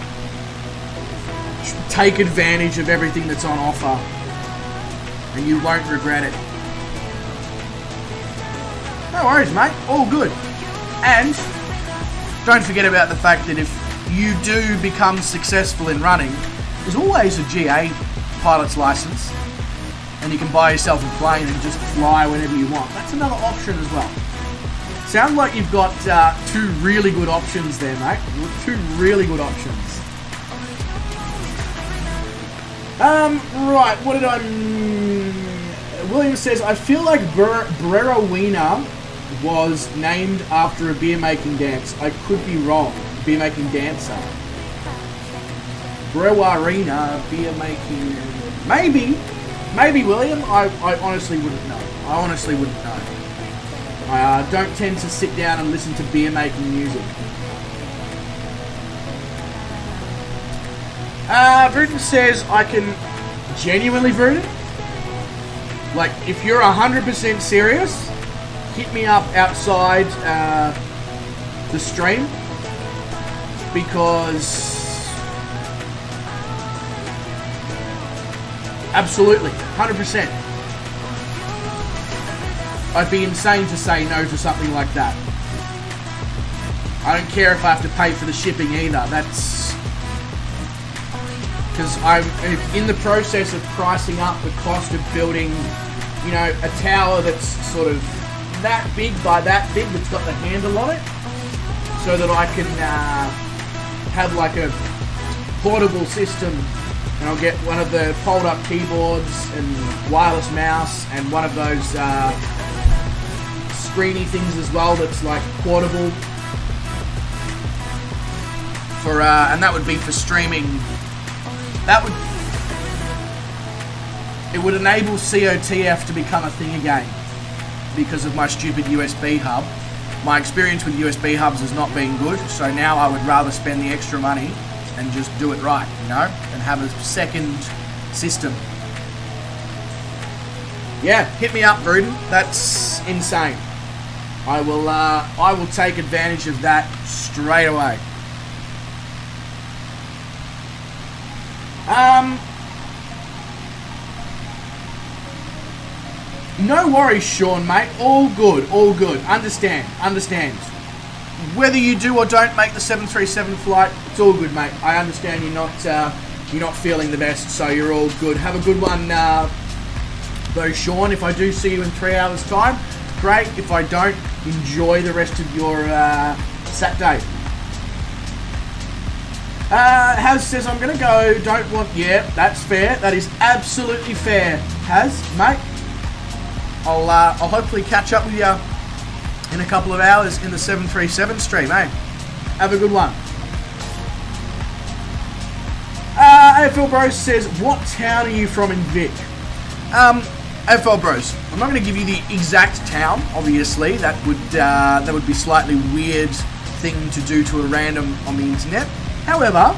take advantage of everything that's on offer and you won't regret it. No worries, mate. All good. And don't forget about the fact that if you do become successful in running, there's always a GA pilot's license, and you can buy yourself a plane and just fly whenever you want. That's another option as well. Sounds like you've got two really good options there, mate. Two really good options. Right, what did I... William says, I feel like Brerowina was named after a beer-making dance. I could be wrong. Beer-making dancer. Brewarina, beer-making... Maybe, William. I honestly wouldn't know. I don't tend to sit down and listen to beer-making music. Bruton says, I can genuinely, Bruton, like, if you're 100% serious, hit me up outside the stream, because absolutely, 100%. I'd be insane to say no to something like that. I don't care if I have to pay for the shipping either. That's because I'm in the process of pricing up the cost of building, you know, a tower that's sort of that big by that big, that's got the handle on it, so that I can have like a portable system. And I'll get one of the fold-up keyboards and wireless mouse and one of those screeny things as well that's like portable. For and that would be for streaming. It would enable COTF to become a thing again because of my stupid USB hub. My experience with USB hubs has not been good, so now I would rather spend the extra money and just do it right, you know, and have a second system. Yeah, hit me up, Bruton. That's insane. I will take advantage of that straight away. No worries, Sean, mate. All good, all good. Understand. Whether you do or don't make the 737 flight, it's all good, mate. I understand you're not feeling the best, so you're all good. Have a good one, though, Sean. If I do see you in 3 hours' time, great. If I don't, enjoy the rest of your Saturday. Haz says, I'm going to go, don't want... Yeah, that's fair. That is absolutely fair, Haz, mate. I'll hopefully catch up with you in a couple of hours in the 737 stream, eh? Have a good one. AFL Bros says, what town are you from in Vic? AFL Bros, I'm not going to give you the exact town, obviously. That would be slightly weird thing to do to a random on the internet. However,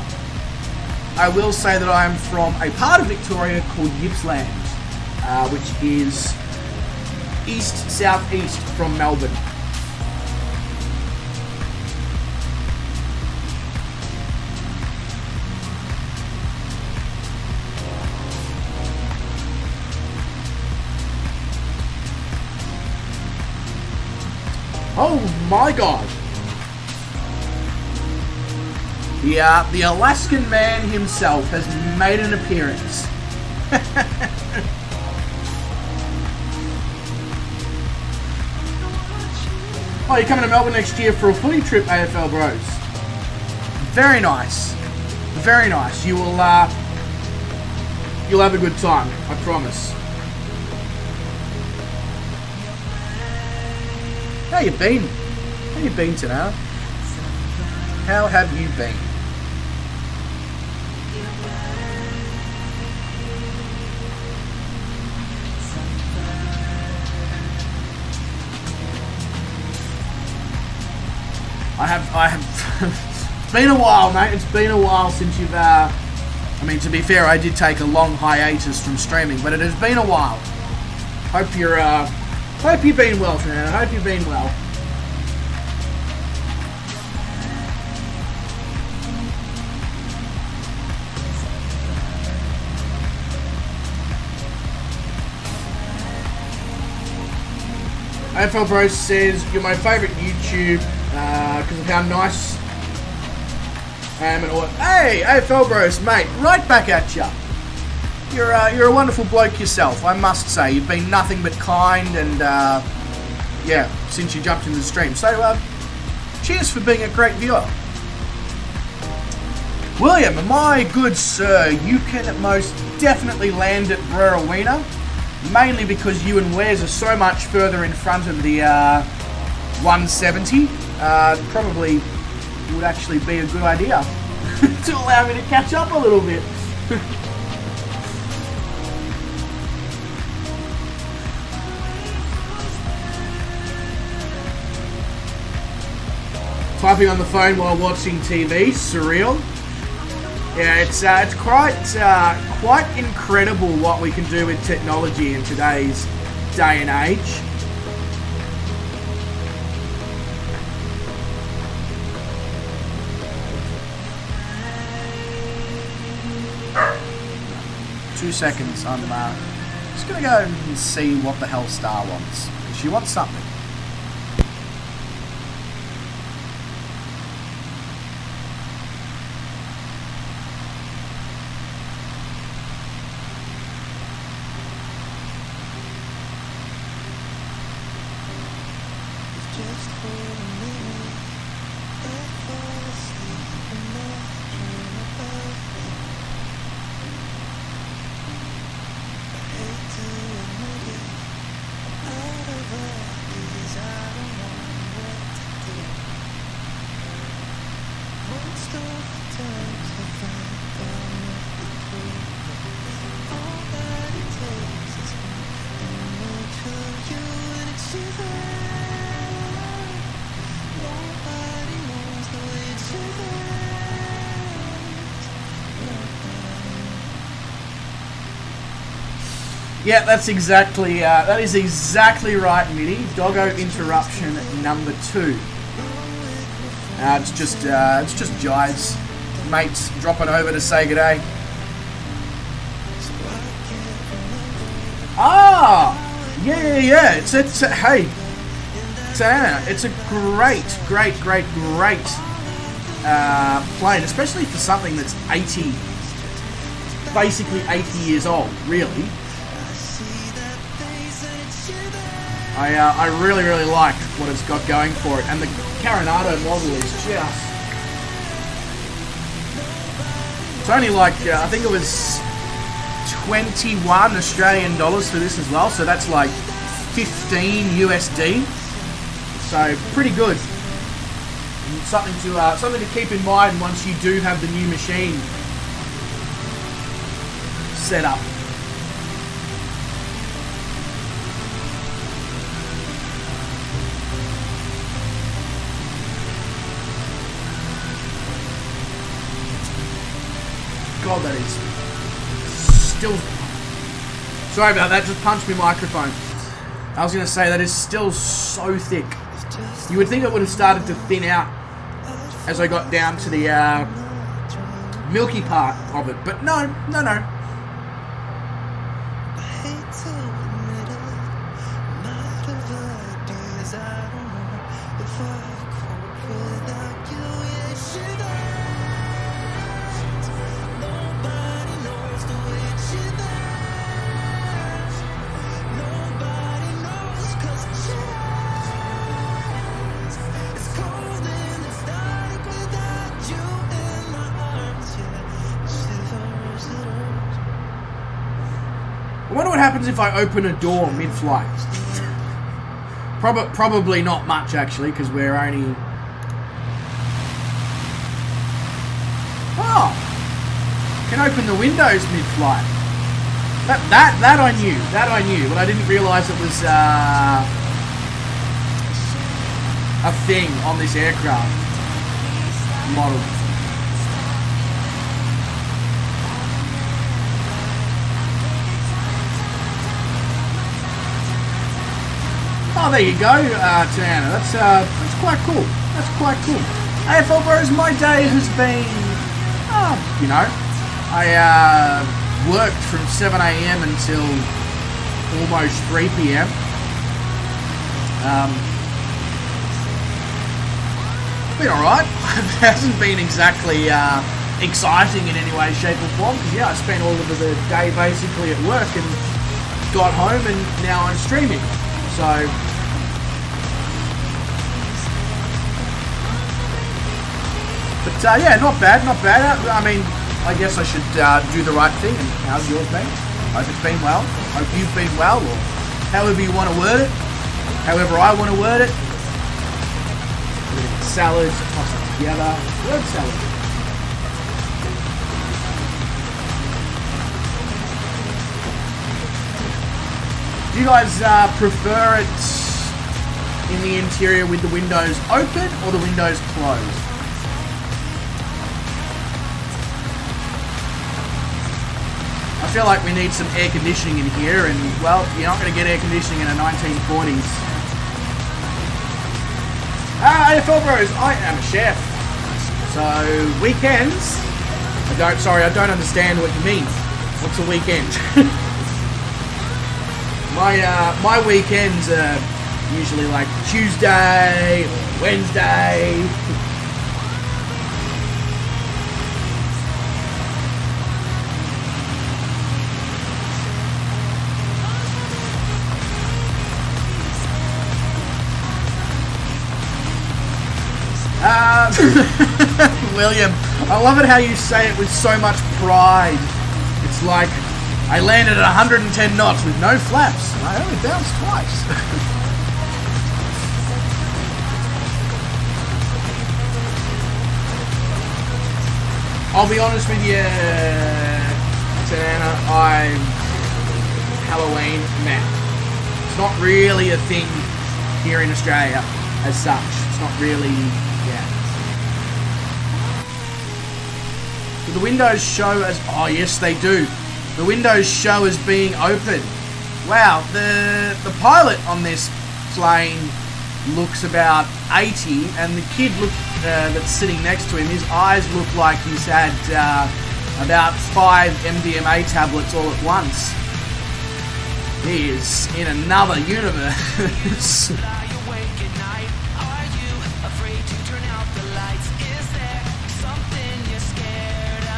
I will say that I am from a part of Victoria called Gippsland, which is east-southeast from Melbourne. Oh my god. The Alaskan man himself has made an appearance. Oh, you're coming to Melbourne next year for a footy trip, AFL Bros. Very nice. Very nice. You'll have a good time, I promise. How you been? How you been tonight? How have you been? I have. It's been a while, mate. It's been a while since you've. I mean, to be fair, I did take a long hiatus from streaming, but it has been a while. Hope you've been well, Fernando. Hope you've been well. AFL Bros says you're my favourite YouTube because of how nice I am and all. Hey, AFL Bros, mate, right back at ya. You're a wonderful bloke yourself, I must say. You've been nothing but kind and yeah, since you jumped into the stream. So cheers for being a great viewer. William, my good sir, you can most definitely land at Brerawina. Mainly because you and Wes are so much further in front of the 170. Probably would actually be a good idea to allow me to catch up a little bit. Typing on the phone while watching TV, surreal. Yeah, it's quite incredible what we can do with technology in today's day and age. Two seconds. I'm just gonna go and see what the hell Star wants. She wants something. Yeah, that is exactly right, Mitty. Doggo interruption number 2. It's just Jives, mates dropping over to say g'day. Ah, yeah. It's hey, Diana, it's a great plane, especially for something that's basically 80 years old, really. I really like what it's got going for it, and the Carinado model is just... It's only like, I think it was 21 Australian dollars for this as well, so that's like 15 USD. So pretty good. And something to keep in mind once you do have the new machine set up. God, that is still... Sorry about that, just punched my microphone. I was going to say, that is still so thick. You would think it would have started to thin out as I got down to the milky part of it, but no. I wonder what happens if I open a door mid-flight. Probably not much, actually, because we're only... Oh! Can open the windows mid-flight. That I knew. That I knew, but I didn't realise it was a thing on this aircraft model. Oh, there you go, Tiana. That's quite cool. That's quite cool. AFL Bros, my day has been, you know, I worked from 7 a.m. until almost 3 p.m. Been alright. It hasn't been exactly exciting in any way, shape or form, because yeah, I spent all of the day basically at work and got home and now I'm streaming. So, but yeah, not bad, not bad. I mean, I guess I should do the right thing. And how's yours been? Hope it's been well. Hope you've been well, or however you want to word it. However I want to word it. Salads, toss it together. Word salad. Do you guys prefer it in the interior with the windows open or the windows closed? I feel like we need some air conditioning in here, and well, you're not going to get air conditioning in the 1940s. AFL Bros, I am a chef. So weekends, I don't understand what you mean. What's a weekend? My weekends are usually like Tuesday or Wednesday. William, I love it how you say it with so much pride. It's like, I landed at 110 knots with no flaps. I only bounced twice. I'll be honest with you, Tanana, Halloween, nah. It's not really a thing here in Australia as such. It's not really, yeah. Do the windows show as, oh yes they do. The windows show as being open. Wow, the pilot on this plane looks about 80, and the kid that's sitting next to him, his eyes look like he's had about 5 MDMA tablets all at once. He is in another universe.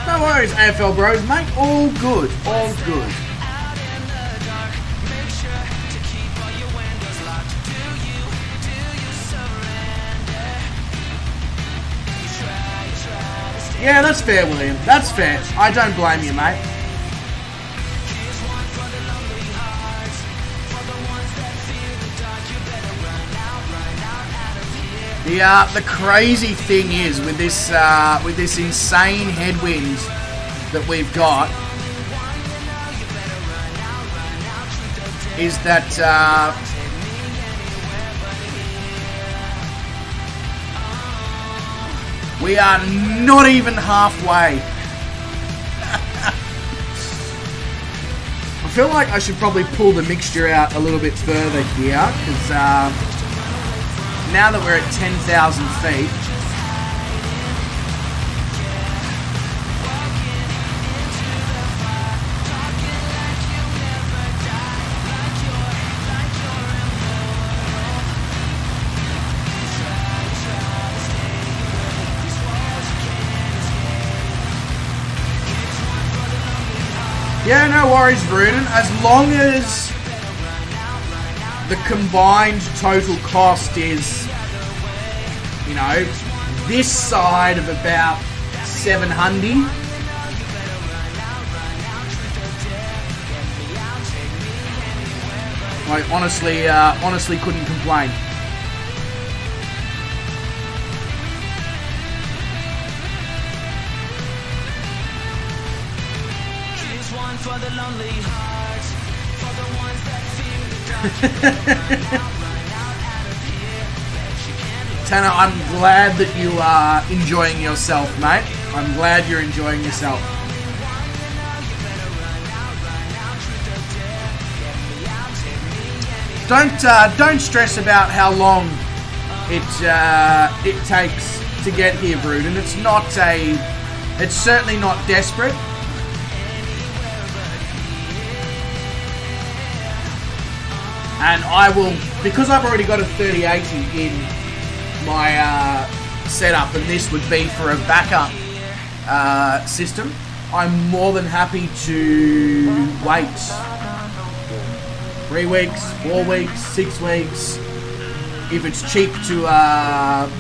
No worries, AFL Bros, mate. All good. All good. Yeah, that's fair, William. That's fair. I don't blame you, mate. The crazy thing is with this insane headwind that we've got is that we are not even halfway. I feel like I should probably pull the mixture out a little bit further here, because now that we're at 10,000 feet, yeah, no worries, Bruden. As long as the combined total cost is, you know, this side of about 700. I honestly couldn't complain. Here's one for the lonely hearts, for the ones that fear the dark. Tanner, I'm glad that you are enjoying yourself, mate. I'm glad you're enjoying yourself. Don't stress about how long it takes to get here, Bruden. It's certainly not desperate. And I will, because I've already got a 3080 in my setup, and this would be for a backup system, I'm more than happy to wait 3 weeks, 4 weeks, 6 weeks, if it's cheap to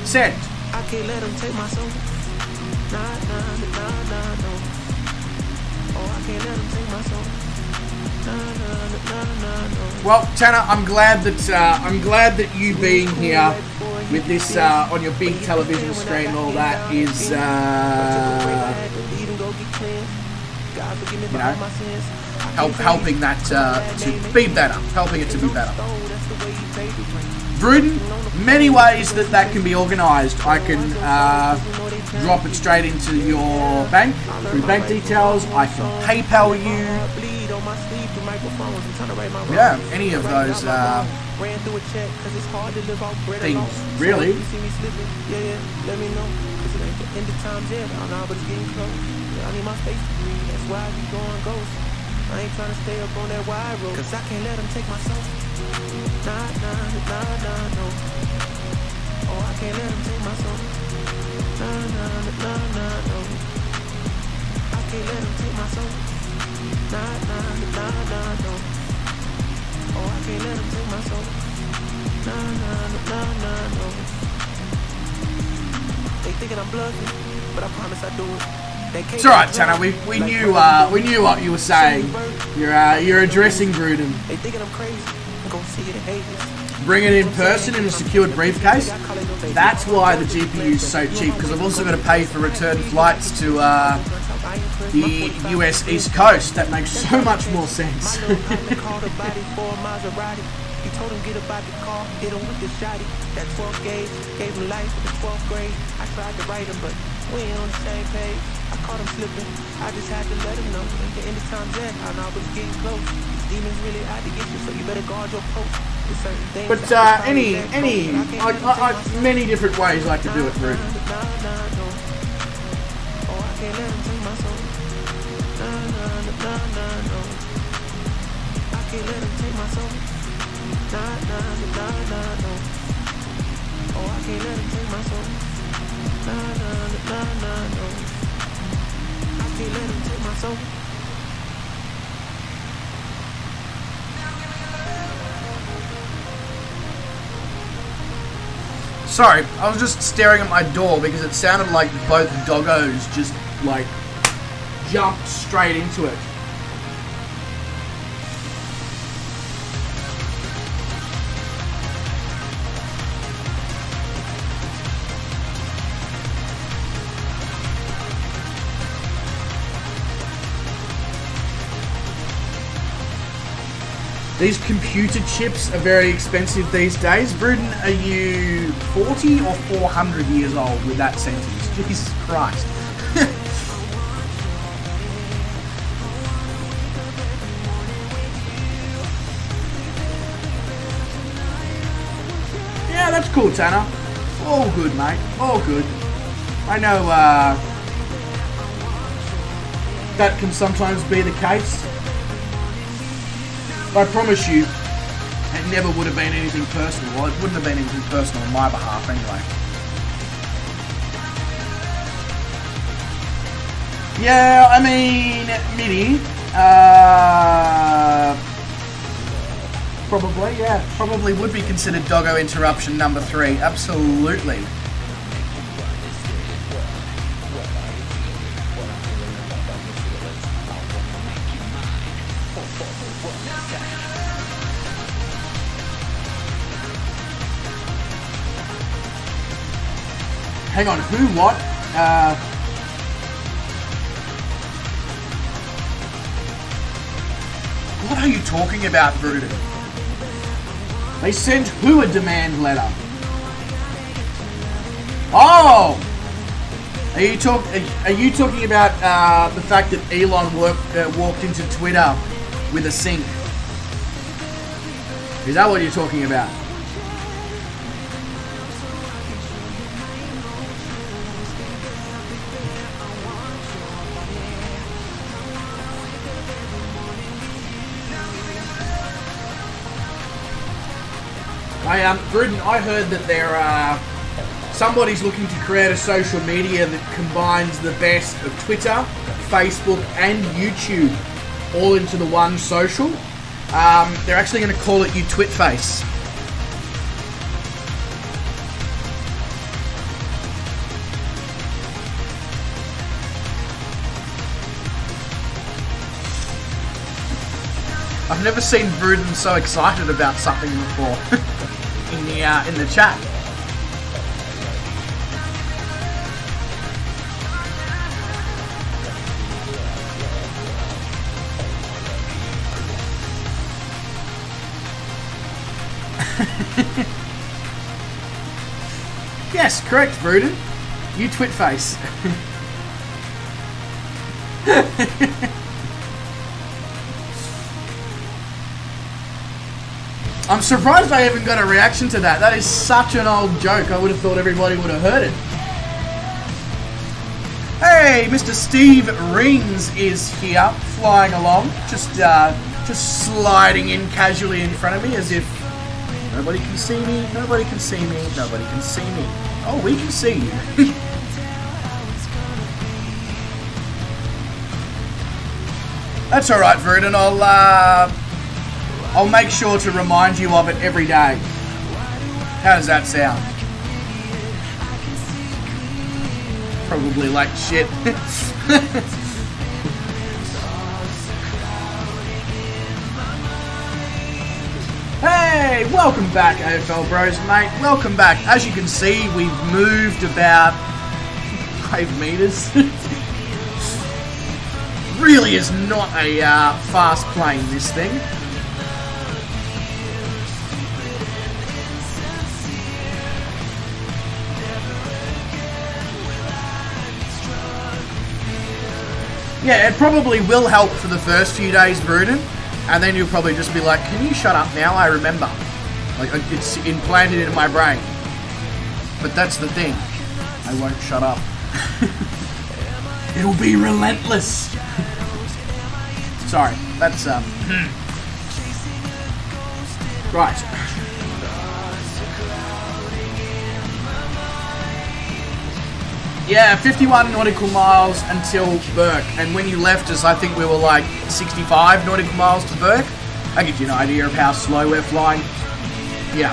send. I can't let them take my soul. Nah, no. Oh, I can't let them take my soul. No. Well, Tanner, I'm glad that you being here with this on your big television screen and all that is, you know, helping that to be better, helping it to be better. Bruden, many ways that can be organised. I can drop it straight into your bank through bank details. I can PayPal you. Yeah, any of those things, really. I ain't trying to stay up on that wide road, cause I can't let them take my soul. Nah, no. Oh, I can't let them take my soul. Nah, no. I can't let them take my soul. Nah, no. Oh, I can't let them take my soul. Nah, no. They thinking I'm bluffing, but I promise I do it. It's alright, Tanner. We knew what you were saying. You're addressing Bruden. They thinking I'm crazy. I'm gonna see it and hate this. Bring it in person in a secured briefcase. That's why the GPU is so cheap, because I've also got to pay for return flights to the US East Coast. That makes so much more sense. He told him get about the car, hit him with the shotty. That 12th gauge gave him life in the 12th grade. I tried to write him, but we ain't on the same page. I caught him slipping, I just had to let him know. At the end of time's end, I know I was getting close. These demons really out to get you, so you better guard your post. But many different ways I could do it, Bruden. Oh, I can't let him take my soul. No. I can't let him take my soul. No. Oh, I can't let him take my soul. No. I can't let him take my soul. Sorry, I was just staring at my door because it sounded like both doggos just, like, jumped straight into it. These computer chips are very expensive these days. Bruden, are you 40 or 400 years old with that sentence? Jesus Christ. Yeah, that's cool, Tanner. All good, mate. All good. I know that can sometimes be the case. I promise you, it never would have been anything personal. Well, it wouldn't have been anything personal on my behalf anyway. Yeah, I mean, MIDI, probably would be considered doggo interruption number 3. Absolutely. Hang on, who, what? What are you talking about, Bruder? They sent who a demand letter? Oh! Are you talking about the fact that Elon walked into Twitter with a sink? Is that what you're talking about? Gruden, I heard that somebody's looking to create a social media that combines the best of Twitter, Facebook, and YouTube all into the one social. They're actually going to call it Twitface. I've never seen Bruden so excited about something before in the chat. Yes, correct, Bruden. You Twitface. I'm surprised I haven't got a reaction to that. That is such an old joke. I would have thought everybody would have heard it. Hey, Mr. Steve Rings is here, flying along, just sliding in casually in front of me as if nobody can see me, nobody can see me, nobody can see me. Oh, we can see you. That's all right, Verdun. I'll make sure to remind you of it every day. How does that sound? Probably like shit. Hey, welcome back, AFL Bros, mate. Welcome back. As you can see, we've moved about 5 meters. Really is not a fast plane, this thing. Yeah, it probably will help for the first few days, Bruden, and then you'll probably just be like, can you shut up now? I remember. Like, it's implanted into my brain. But that's the thing. I won't shut up. It'll be relentless. Sorry, that's, Right. Yeah, 51 nautical miles until Bourke, and when you left us, I think we were like 65 nautical miles to Bourke. That gives you an idea of how slow we're flying. Yeah.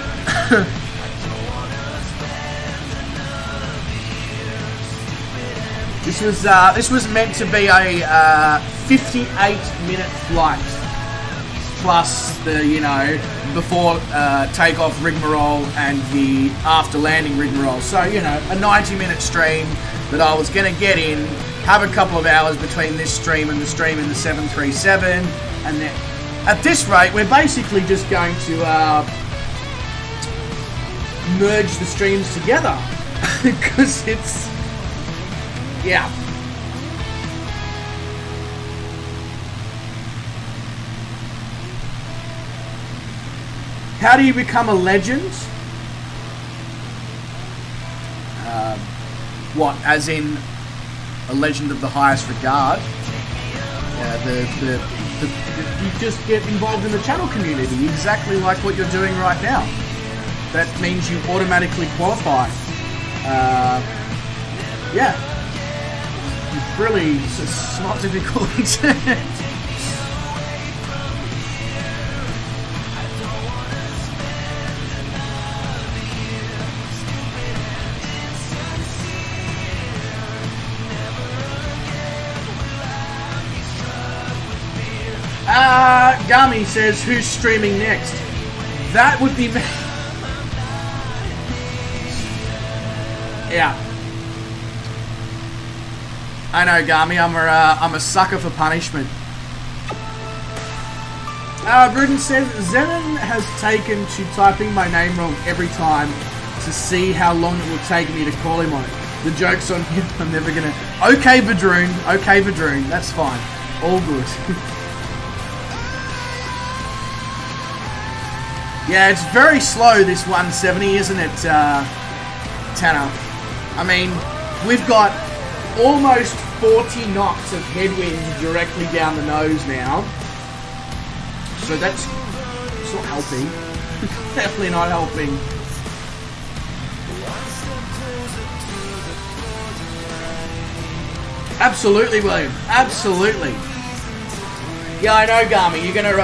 This was meant to be a 58-minute flight, plus the, before takeoff rigmarole and the after landing rigmarole. So, a 90-minute stream that I was going to get in, have a couple of hours between this stream and the 737, and then at this rate, we're basically just going to merge the streams together, because it's, yeah. How do you become a legend? What, as in a legend of the highest regard? You just get involved in the channel community, exactly like what you're doing right now. That means you automatically qualify. Yeah. It's really, it's not difficult. Gummy says, who's streaming next? That would be me. Yeah. I know, Gami. I'm a sucker for punishment. Bruden says Zenon has taken to typing my name wrong every time to see how long it will take me to call him on it. The joke's on him. I'm never gonna. Okay, Vadroon. Okay, Vadroon. That's fine. All good. Yeah, it's very slow, this 170, isn't it, Tanner? I mean, we've got almost 40 knots of headwind directly down the nose now. So it's not helping. Definitely not helping. Absolutely, William. Absolutely. Yeah, I know, Garmy. You're gonna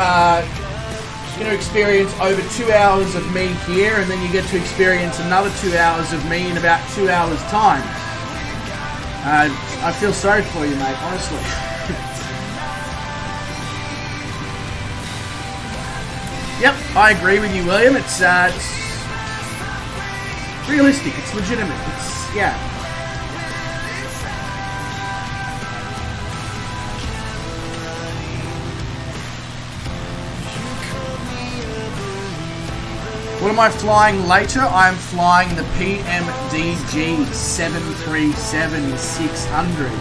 experience over 2 hours of me here, and then you get to experience another 2 hours of me in about 2 hours' time. I feel sorry for you, mate. Honestly. Yep, I agree with you, William. It's realistic. It's legitimate. Yeah. What am I flying later? I'm flying the PMDG 737-600.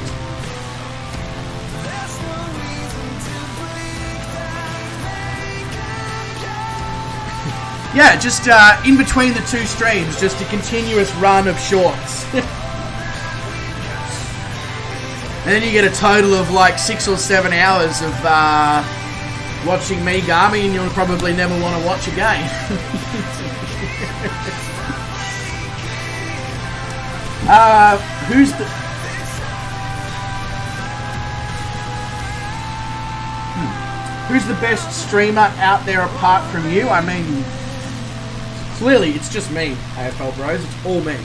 Yeah, just in between the two streams, just a continuous run of shorts. And then you get a total of like 6 or 7 hours of watching me, Garmy, and you'll probably never want to watch again. Who's the best streamer out there apart from you? I mean, clearly it's just me, AFL Bros. It's all me.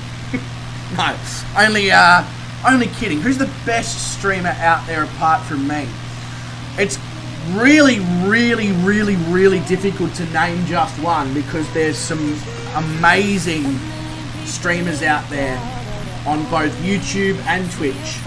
No, only kidding. Who's the best streamer out there apart from me? It's really, really, really, really difficult to name just one because there's some amazing streamers out there on both YouTube and Twitch.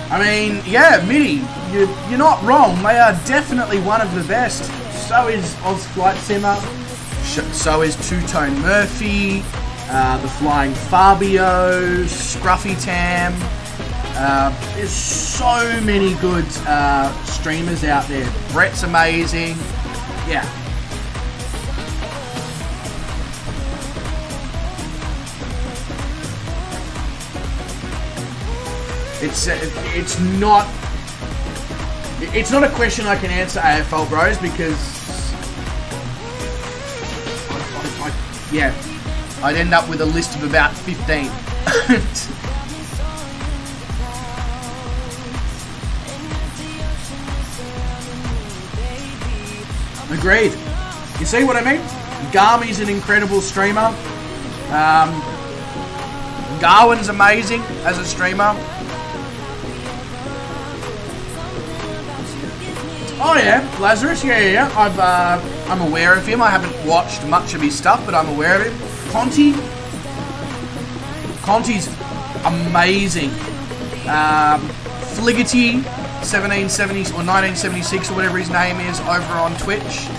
I mean, yeah, Mitty, you're not wrong. They are definitely one of the best. So is Oz Flight Simmer. So is Two Tone Murphy, the Flying Fabio, Scruffy Tam. There's so many good streamers out there. Brett's amazing. Yeah. It's not a question I can answer, AFL Bros, because I'd end up with a list of about 15. Agreed. You see what I mean? Garmy's an incredible streamer. Garwin's amazing as a streamer. Oh yeah, Lazarus, yeah. I'm aware of him. I haven't watched much of his stuff, but I'm aware of him. Conti's amazing. Fliggerty, 1770 or 1976 or whatever his name is, over on Twitch.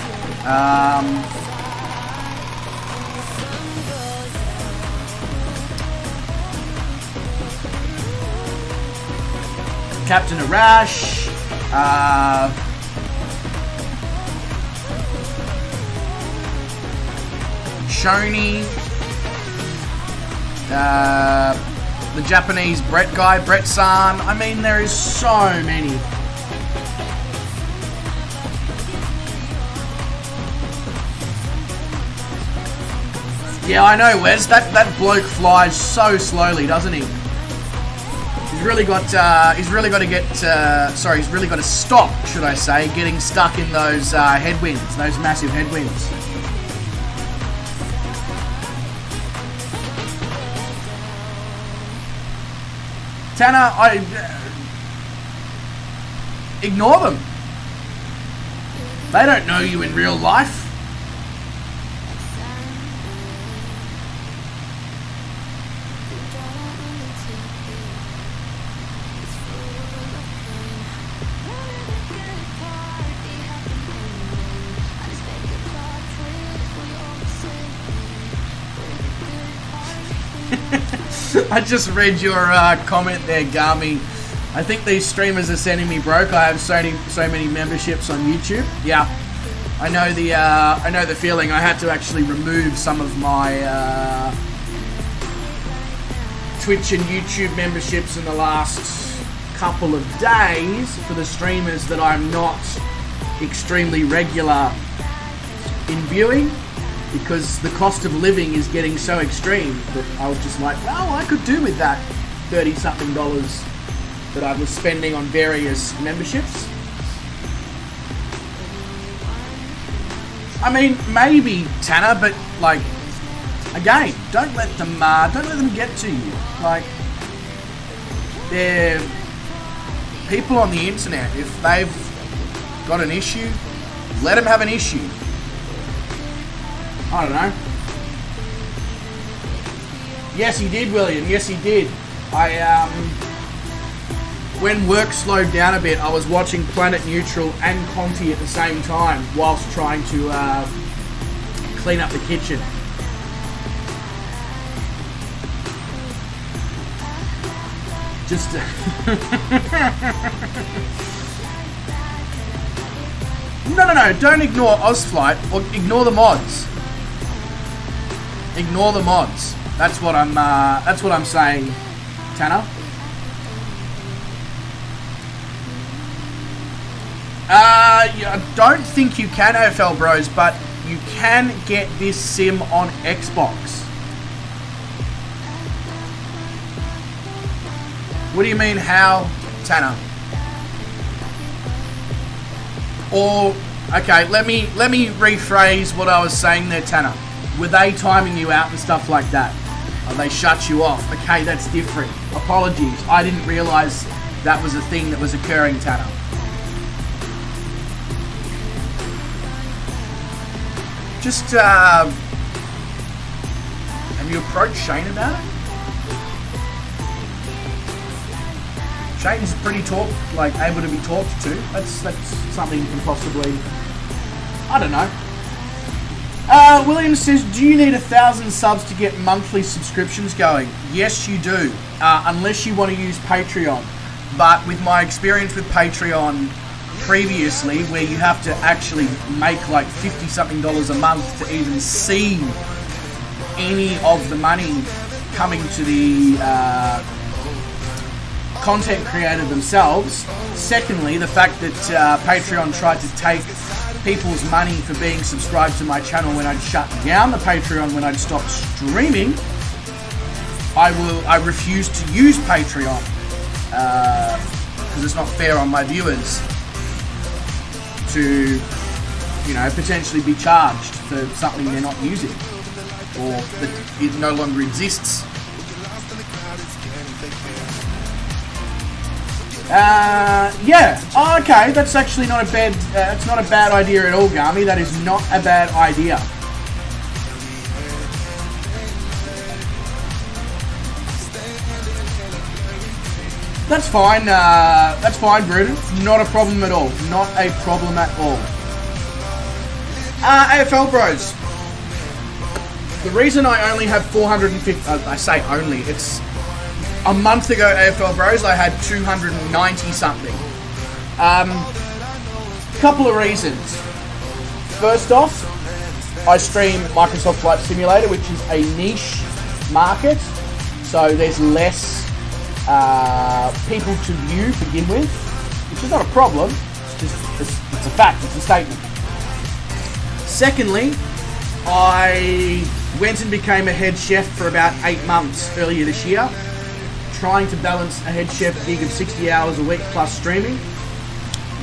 Captain Arash. Shoni, the Japanese Brett guy, Brett-san. I mean, there is so many. Yeah, I know, Wes. That bloke flies so slowly, doesn't he? He's really got to stop, should I say, getting stuck in those headwinds, those massive headwinds. Tanner, I ignore them. They don't know you in real life. I just read your comment there, Garmy. I think these streamers are sending me broke. I have so many memberships on YouTube. Yeah, I know the feeling. I had to actually remove some of my Twitch and YouTube memberships in the last couple of days for the streamers that I'm not extremely regular in viewing, because the cost of living is getting so extreme that I was just like, well, I could do with that $30-something that I was spending on various memberships. I mean, maybe, Tanner, but like, again, don't let them get to you. Like, they're people on the internet. If they've got an issue, let them have an issue. I don't know. Yes, he did, William. Yes, he did. When work slowed down a bit, I was watching Planet Neutral and Conti at the same time whilst trying to clean up the kitchen. Just No, don't ignore Ozflight, or ignore the mods. Ignore the mods. That's what I'm saying, Tanner. I don't think you can, AFL Bros, but you can get this sim on Xbox. What do you mean, how, Tanner? Or, okay, let me rephrase what I was saying there, Tanner. Were they timing you out and stuff like that? Or they shut you off? Okay, that's different. Apologies. I didn't realise that was a thing that was occurring, Tanner. Just, have you approached Shane about it? Shane's pretty able to be talked to. That's something you can possibly, I don't know. William says, do you need 1,000 subs to get monthly subscriptions going? Yes, you do, unless you want to use Patreon. But with my experience with Patreon previously, where you have to actually make like $50-something a month to even see any of the money coming to the content creator themselves. Secondly, the fact that Patreon tried to take people's money for being subscribed to my channel when I'd shut down the Patreon, when I'd stopped streaming, I refuse to use Patreon because it's not fair on my viewers to, potentially be charged for something they're not using or that it no longer exists. Yeah. Oh, okay. That's actually not a bad. That's not a bad idea at all, Garmy. That is not a bad idea. That's fine. That's fine, Bruton. Not a problem at all. Not a problem at all. AFL Bros. The reason I only have 450. I say only. It's. A month ago, AFL Bros, I had 290 something. Couple of reasons. First off, I stream Microsoft Flight Simulator, which is a niche market, so there's less people to view to begin with, which is not a problem. It's a fact. It's a statement. Secondly, I went and became a head chef for about 8 months earlier this year. Trying to balance a head chef gig of 60 hours a week plus streaming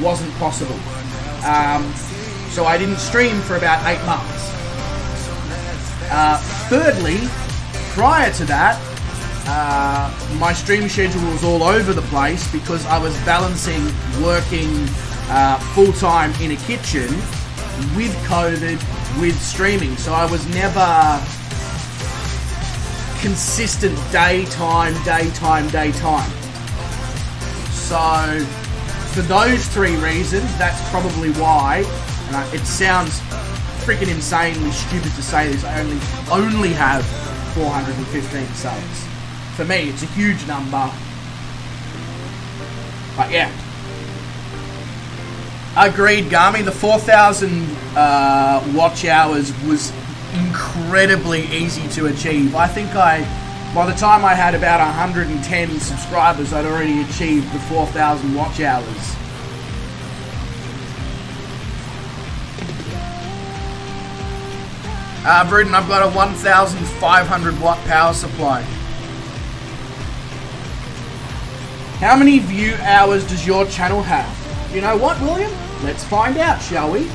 wasn't possible. So I didn't stream for about 8 months. Thirdly, prior to that, my stream schedule was all over the place because I was balancing working full-time in a kitchen with COVID, with streaming. So I was never consistent daytime. So for those three reasons, that's probably why, and it sounds freaking insanely stupid to say this, I only have 415 subs. For me, it's a huge number. But yeah. Agreed, Garmy. The 4,000 watch hours was incredibly easy to achieve. I think by the time I had about 110 subscribers, I'd already achieved the 4,000 watch hours. Bruden, I've got a 1,500 watt power supply. How many view hours does your channel have? You know what, William? Let's find out, shall we?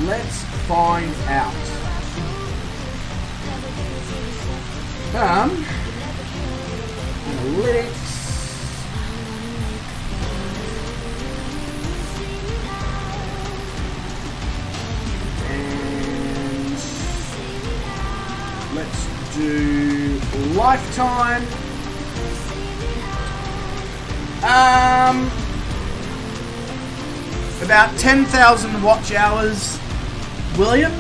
Let's find out. Analytics. And let's do lifetime. About 10,000 watch hours, William,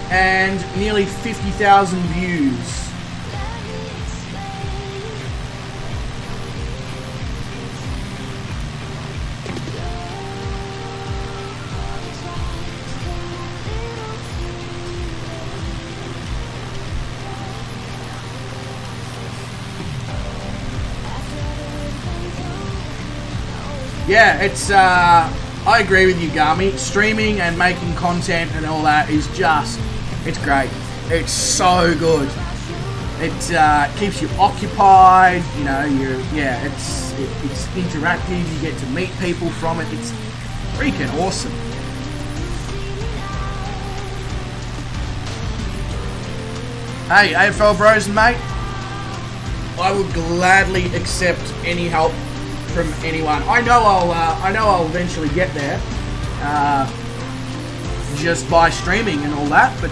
and nearly 50,000 views. Yeah, it's, I agree with you, Garmy. Streaming and making content and all that is just, it's great. It's so good. It keeps you occupied, you know, it's interactive, you get to meet people from it. It's freaking awesome. Hey, AFL bros and mate, I would gladly accept any help from anyone. I know I'll eventually get there, just by streaming and all that. But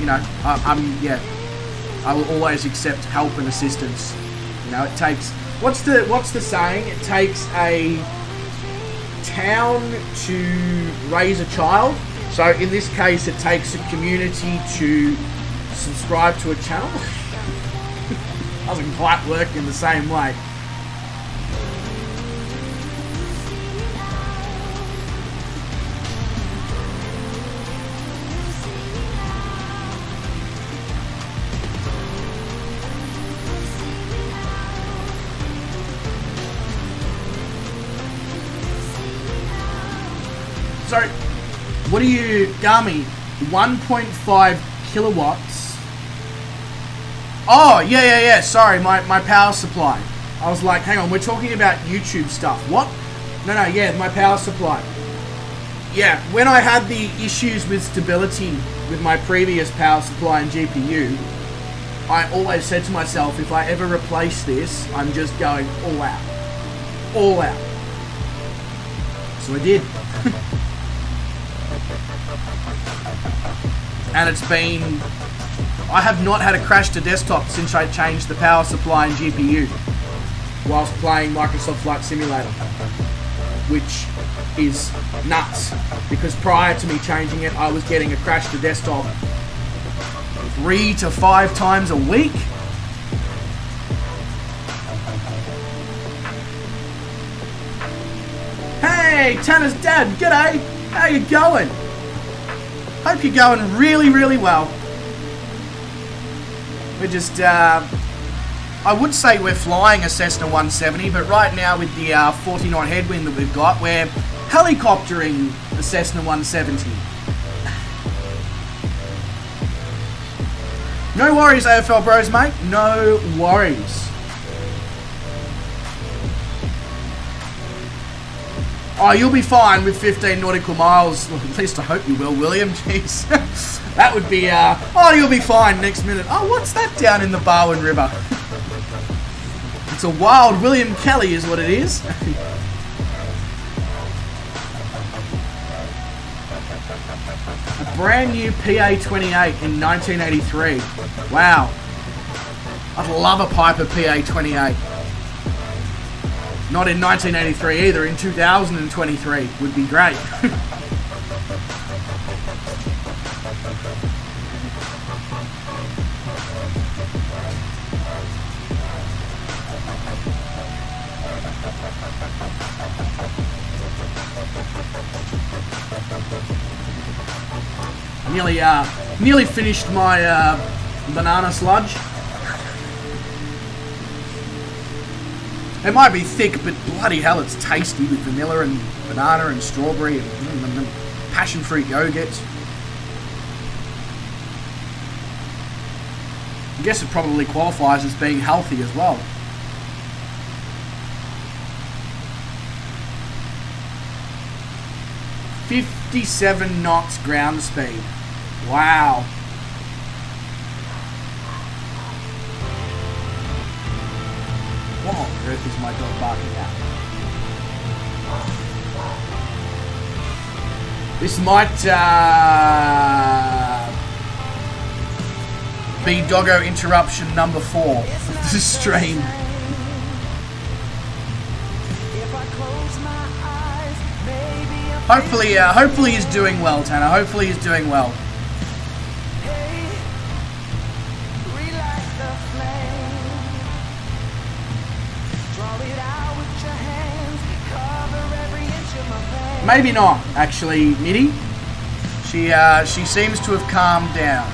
you know, I will always accept help and assistance. You know, it takes what's the saying? It takes a town to raise a child. So in this case, it takes a community to subscribe to a channel. Doesn't quite work in the same way. So, what do you, Garmy? 1.5 kilowatts. Oh, yeah. Sorry, my power supply. I was like, hang on, we're talking about YouTube stuff. What? No, yeah, my power supply. Yeah, when I had the issues with stability with my previous power supply and GPU, I always said to myself, if I ever replace this, I'm just going all out. All out. So I did. And it's been, I have not had a crash to desktop since I changed the power supply and GPU whilst playing Microsoft Flight Simulator, which is nuts, because prior to me changing it, I was getting a crash to desktop 3 to 5 times a week. Hey, Tanner's dad, g'day, how you going? Hope you're going really, really well. We're just, I would say we're flying a Cessna 170, but right now with the 40 knot headwind that we've got, we're helicoptering the Cessna 170. No worries, AFL bros, mate. No worries. Oh, you'll be fine with 15 nautical miles. Well, at least I hope you will, William. Jeez. That would be, oh, you'll be fine next minute. Oh, what's that down in the Barwon River? It's a wild William Kelly is what it is. A brand new PA-28 in 1983. Wow. I'd love a Piper PA-28. Not in 1983 either, in 2023 would be great. Nearly finished my banana sludge. It might be thick, but bloody hell, it's tasty with vanilla and banana and strawberry and passion fruit yogurt. I guess it probably qualifies as being healthy as well. .57 knots ground speed. Wow. What on earth is my dog barking at? This might be doggo interruption number 4 of the stream. Hopefully he's doing well, Tanner. Hopefully he's doing well. Maybe not, actually, Mitty. She seems to have calmed down.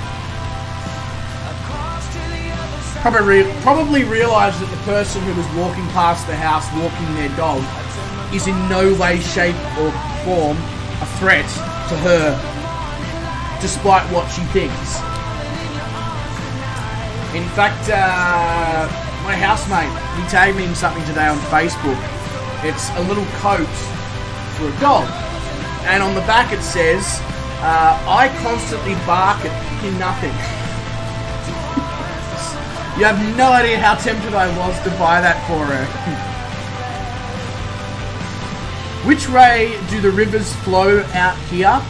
Probably realised that the person who was walking past the house, walking their dog, is in no way, shape, or form a threat to her, despite what she thinks. In fact, my housemate, he tagged me in something today on Facebook. It's a little coat for a dog, and on the back it says, I constantly bark at fucking nothing. You have no idea how tempted I was to buy that for her. Which way do the rivers flow out here?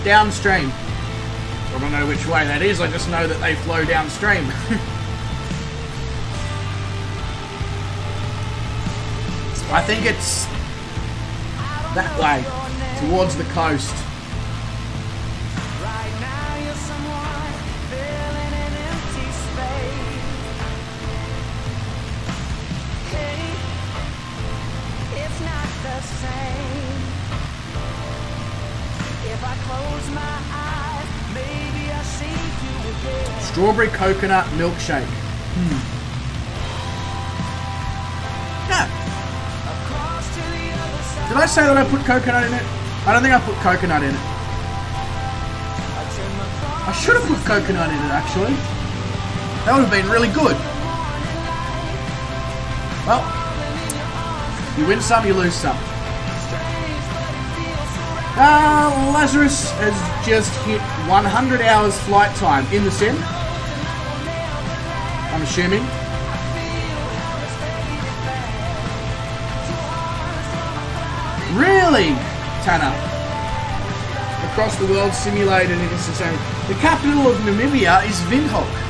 Downstream. I don't know which way that is, I just know that they flow downstream. I think it's that way, towards the coast. Strawberry coconut milkshake. Yeah. Did I say that I put coconut in it? I don't think I put coconut in it. I should have put coconut in it, actually. That would have been really good. Well, you win some, you lose some. Lazarus has just hit 100 hours flight time in the sim, I'm assuming. Really, Tanner? Across the world simulated in instant. The capital of Namibia is Windhoek.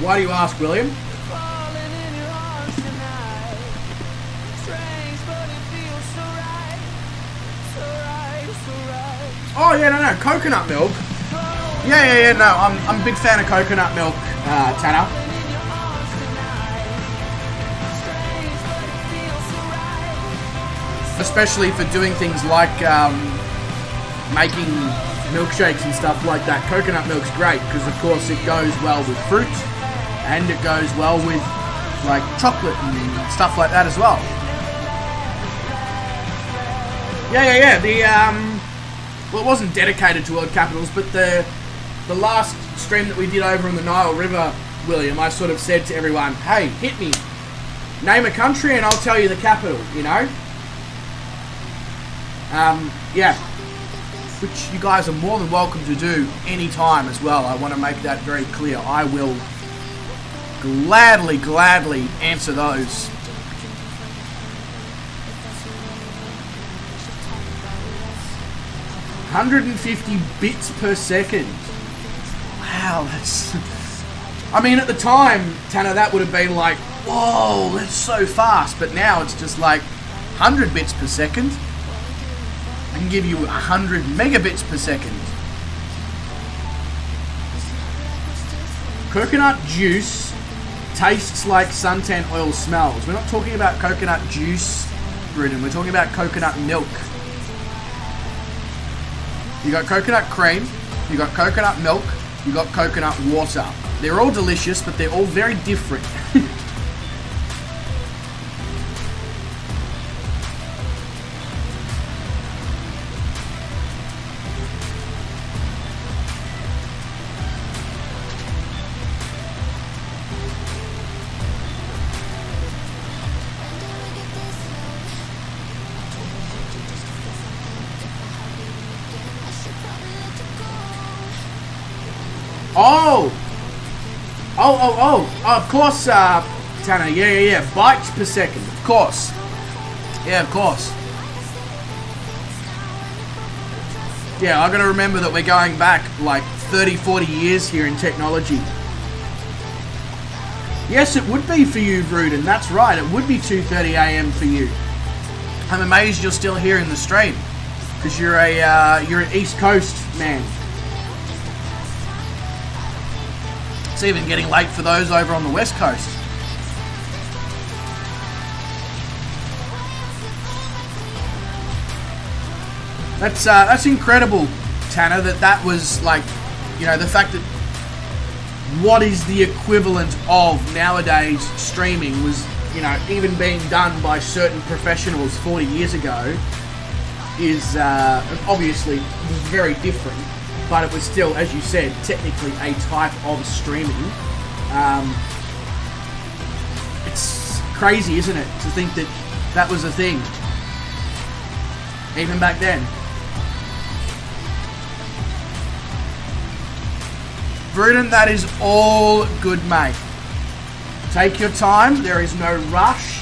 Why do you ask, William? Oh yeah, no, coconut milk. Yeah, no, I'm a big fan of coconut milk, Tanner. Especially for doing things like making milkshakes and stuff like that. Coconut milk's great because, of course, it goes well with fruit. And it goes well with, like, chocolate and stuff like that as well. Yeah. well, it wasn't dedicated to world capitals, but the last stream that we did over on the Nile River, William, I sort of said to everyone, hey, hit me. Name a country and I'll tell you the capital, you know? Yeah. Which you guys are more than welcome to do anytime as well. I want to make that very clear. I will gladly answer those. "150 bits per second." Wow, that's... I mean, at the time, Tanner, that would have been like, whoa, that's so fast. But now it's just like 100 bits per second. I can give you 100 megabits per second. Coconut juice tastes like suntan oil smells. We're not talking about coconut juice, Bruden. We're talking about coconut milk. You got coconut cream, you got coconut milk, you got coconut water. They're all delicious, but they're all very different. Oh, of course, Tanner, yeah, bytes per second, of course. Yeah, of course. Yeah, I gotta remember that we're going back like 30, 40 years here in technology. Yes, it would be for you, Vruden, that's right, it would be 2:30 AM for you. I'm amazed you're still here in the stream, because you're an East Coast man. It's even getting late for those over on the West Coast. That's incredible, Tanner, that was like, you know, the fact that what is the equivalent of nowadays streaming was, you know, even being done by certain professionals 40 years ago is obviously very different. But it was still, as you said, technically a type of streaming. It's crazy, isn't it, to think that that was a thing, even back then. Vruden, that is all good, mate. Take your time, there is no rush.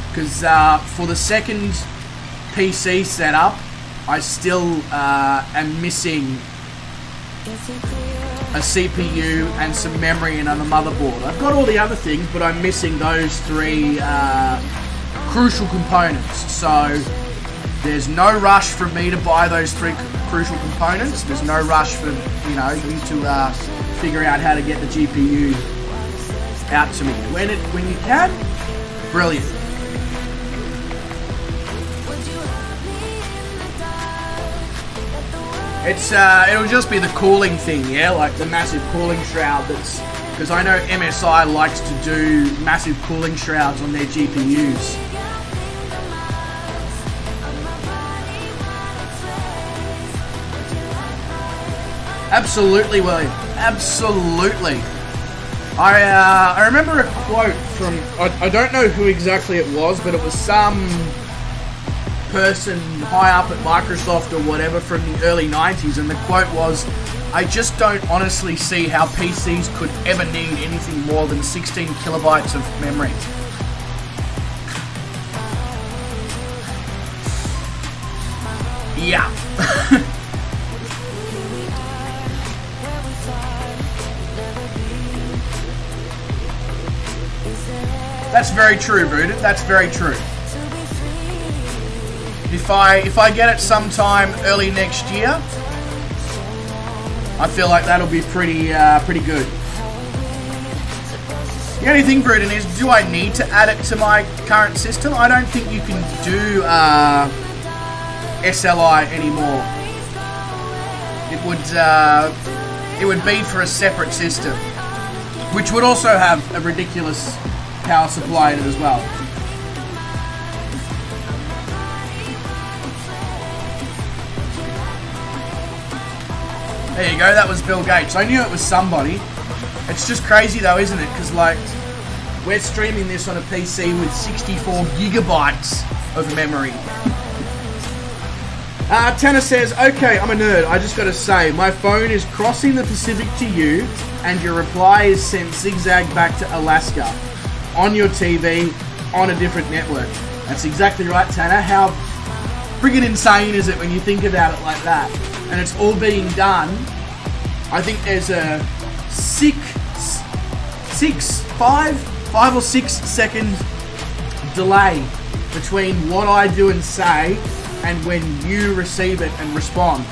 Because for the second PC setup, I still am missing a CPU and some memory and a motherboard. I've got all the other things, but I'm missing those three crucial components. So there's no rush for me to buy those three crucial components. There's no rush for, you know, you to figure out how to get the GPU out to me. When you can, brilliant. It'll just be the cooling thing, yeah, like the massive cooling shroud that's, because I know MSI likes to do massive cooling shrouds on their GPUs. Absolutely, William. Absolutely. I remember a quote from, I don't know who exactly it was, but it was some person high up at Microsoft or whatever from the early 90s, and the quote was, "I just don't honestly see how PCs could ever need anything more than 16 kilobytes of memory." Yeah. That's very true, Voodoo. That's very true. If I get it sometime early next year, I feel like that'll be pretty good. The only thing, Bruden, is do I need to add it to my current system? I don't think you can do SLI anymore. It would be for a separate system, which would also have a ridiculous power supply in it as well. There you go, that was Bill Gates. I knew it was somebody. It's just crazy though, isn't it? Because like, we're streaming this on a PC with 64 gigabytes of memory. Tanner says, okay, I'm a nerd. I just gotta say, my phone is crossing the Pacific to you, and your reply is sent zigzag back to Alaska. On your TV, on a different network. That's exactly right, Tanner. How friggin' insane is it when you think about it like that? And it's all being done. I think there's a 5 or 6 second delay between what I do and say and when you receive it and respond.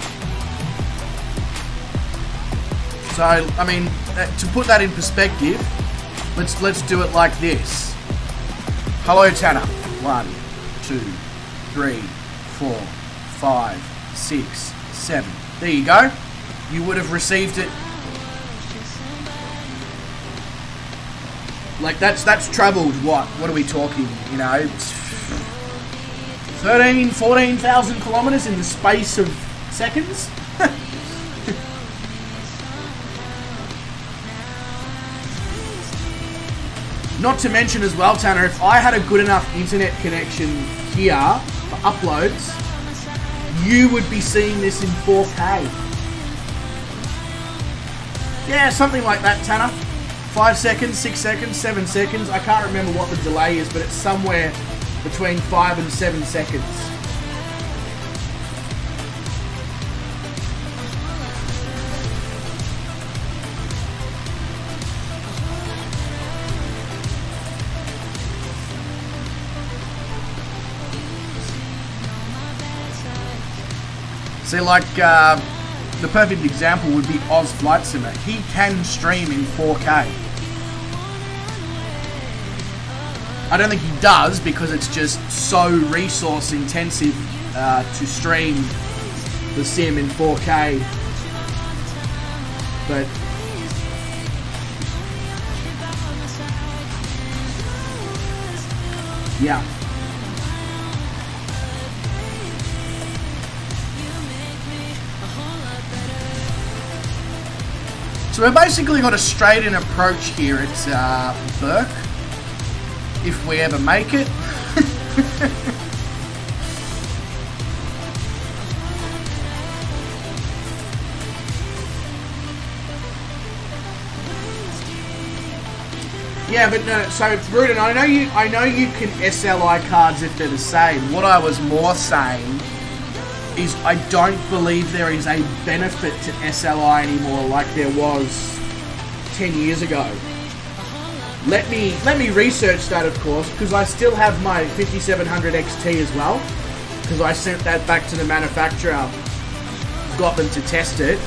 So, I mean, to put that in perspective, let's do it like this. Hello, Tanner. 1, 2, 3, 4, 5, 6, 7. There you go. You would have received it. Like, that's traveled, what are we talking, you know, 14,000 kilometers in the space of seconds? Not to mention as well, Tanner, if I had a good enough internet connection here for uploads, you would be seeing this in 4K. Yeah, something like that, Tanner. 5 seconds, 6 seconds, 7 seconds. I can't remember what the delay is, but it's somewhere between 5 and 7 seconds. See, like, the perfect example would be Oz Flight Simmer. He can stream in 4K. I don't think he does because it's just so resource intensive to stream the sim in 4K. But yeah. So we're basically got a straight-in approach here at BOURKE, if we ever make it. Yeah, but no. So, Rudin, I know you can SLI cards if they're the same. What I was more saying is I don't believe there is a benefit to SLI anymore like there was 10 years ago. Let me research that, of course, because I still have my 5700 XT as well, because I sent that back to the manufacturer, got them to test it.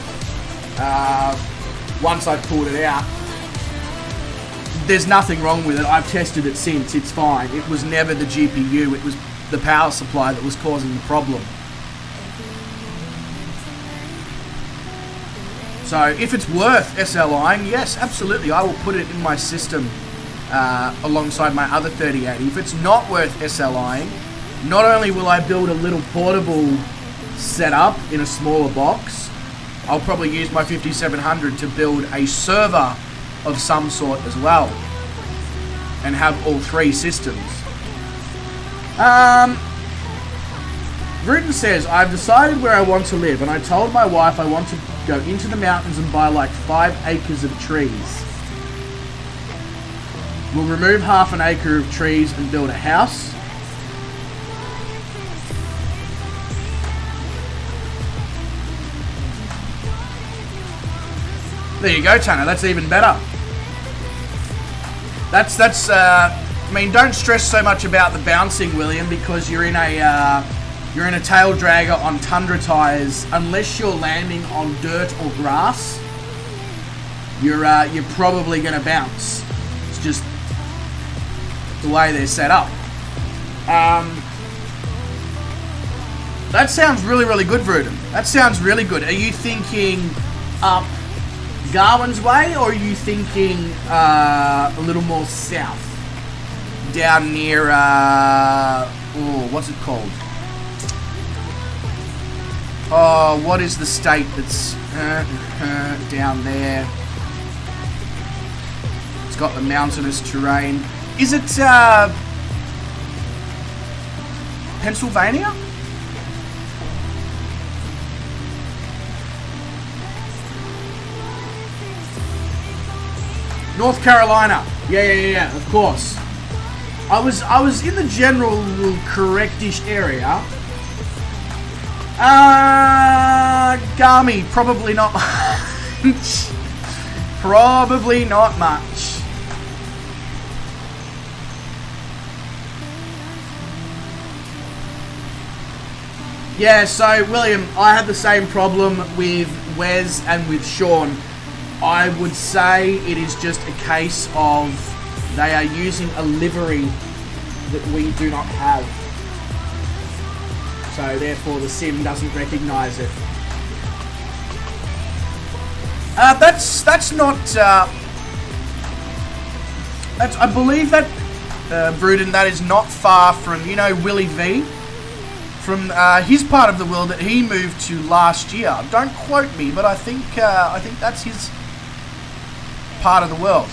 Once I pulled it out, there's nothing wrong with it. I've tested it since, it's fine. It was never the GPU, it was the power supply that was causing the problem. So if it's worth SLIing, yes, absolutely, I will put it in my system alongside my other 3080. If it's not worth SLIing, not only will I build a little portable setup in a smaller box, I'll probably use my 5700 to build a server of some sort as well and have all 3 systems. Rudin says, I've decided where I want to live, and I told my wife I want to go into the mountains and buy like 5 acres of trees. We'll remove half an acre of trees and build a house. There you go, Tanner. That's even better. I mean, don't stress so much about the bouncing, William, because you're in a tail dragger on tundra tires. Unless you're landing on dirt or grass, you're probably going to bounce. It's just the way they're set up. That sounds really, really good, Vruden. That sounds really good. Are you thinking up Garwin's way, or are you thinking a little more south? Down near, what's it called? Oh, what is the state that's down there? It's got the mountainous terrain. Is it Pennsylvania? North Carolina. Yeah, of course. I was in the general correctish area. Gummy, probably not much. Probably not much. Yeah, so William, I had the same problem with Wes and with Sean. I would say it is just a case of they are using a livery that we do not have. So therefore the sim doesn't recognise it. That's not... I believe that, Bruden, that is not far from, you know, Willie V? From his part of the world that he moved to last year. Don't quote me, but I think that's his part of the world.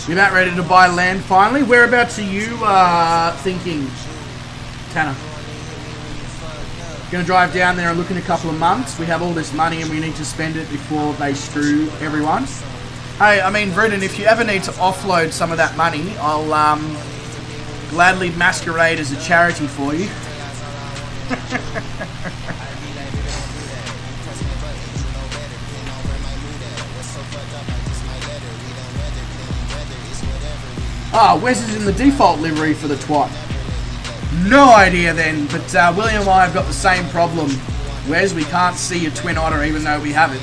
You're about ready to buy land finally? Whereabouts are you thinking, Tanner? Going to drive down there and look in a couple of months. We have all this money and we need to spend it before they screw everyone. Hey, I mean, Bruden, if you ever need to offload some of that money, I'll gladly masquerade as a charity for you. Ah, Wes is in the default livery for the twat. No idea then, but William and I have got the same problem. Wes, we can't see a twin otter even though we have it.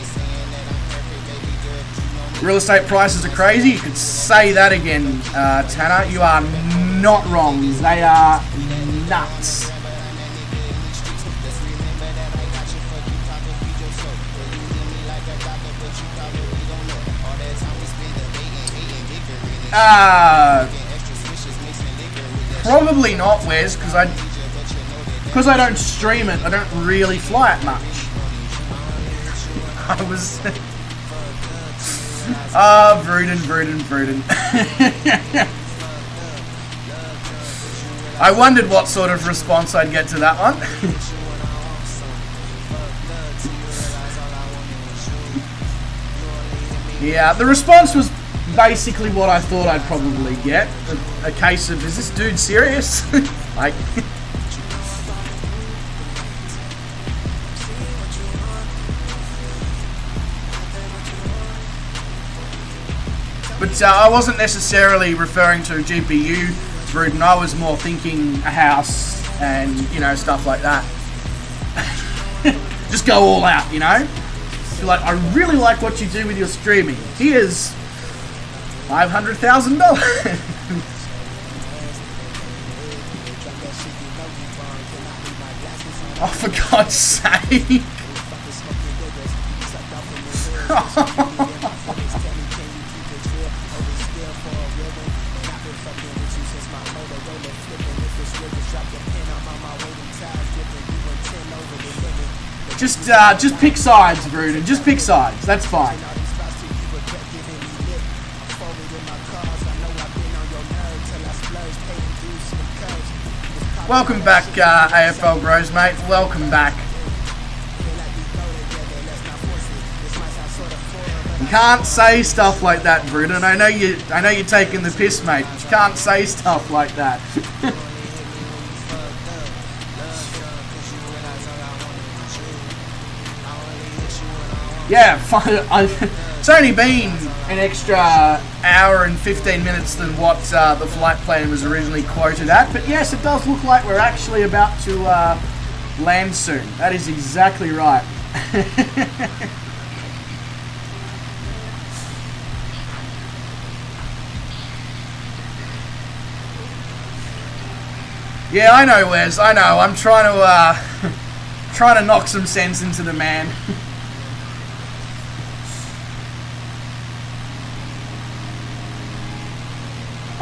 Real estate prices are crazy. You could say that again, Tanner. You are not wrong. They are nuts. Probably not, Wes, because I don't stream it. I don't really fly it much. I was Bruden. I wondered what sort of response I'd get to that one. Yeah, the response was basically what I thought I'd probably get. A case of, is this dude serious? Like... But I wasn't necessarily referring to a GPU, Bruden. I was more thinking a house and, you know, stuff like that. Just go all out, you know? You're like, I really like what you do with your streaming. Here's $500,000. Oh, for God's sake. Just pick sides, Bruden. Just pick sides. That's fine. Welcome back, AFL Bros, mate. Welcome back. You can't say stuff like that, Bruden. I know you're taking the piss, mate. But you can't say stuff like that. Yeah, it's only been an extra hour and 15 minutes than what the flight plan was originally quoted at. But yes, it does look like we're actually about to land soon. That is exactly right. Yeah, I know, Wes. I know. I'm trying to knock some sense into the man.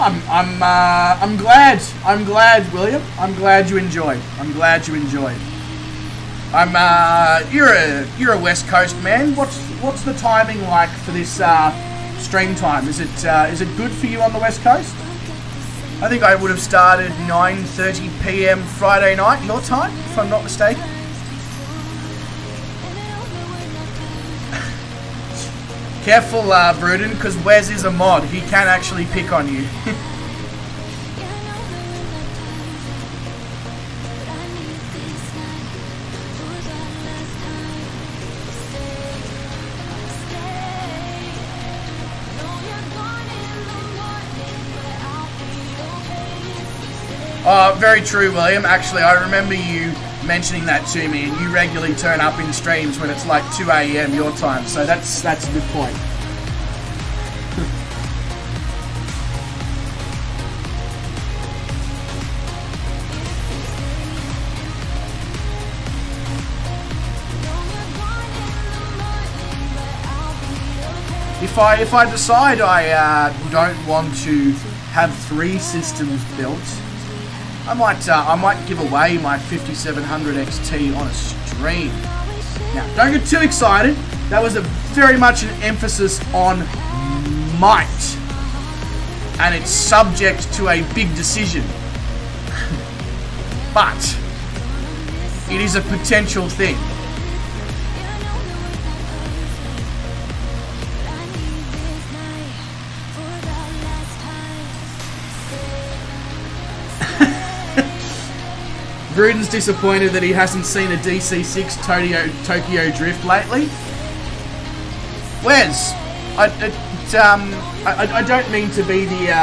I'm glad. I'm glad, William. I'm glad you enjoyed. I'm glad you enjoyed. You're a West Coast man. What's the timing like for this stream time? Is it good for you on the West Coast? I think I would have started 9:30 p.m. Friday night, your time, if I'm not mistaken. Careful, Bruden, because Wes is a mod. He can actually pick on you. Oh, very true, William. Actually, I remember you mentioning that to me, and you regularly turn up in streams when it's like 2 a.m. your time, so that's a good point. If I decide I don't want to have 3 systems built, I might give away my 5700 XT on a stream. Now, don't get too excited. That was very much an emphasis on might, and it's subject to a big decision. But it is a potential thing. Gruden's disappointed that he hasn't seen a DC6 Tokyo Drift lately. Wes, I don't mean to be the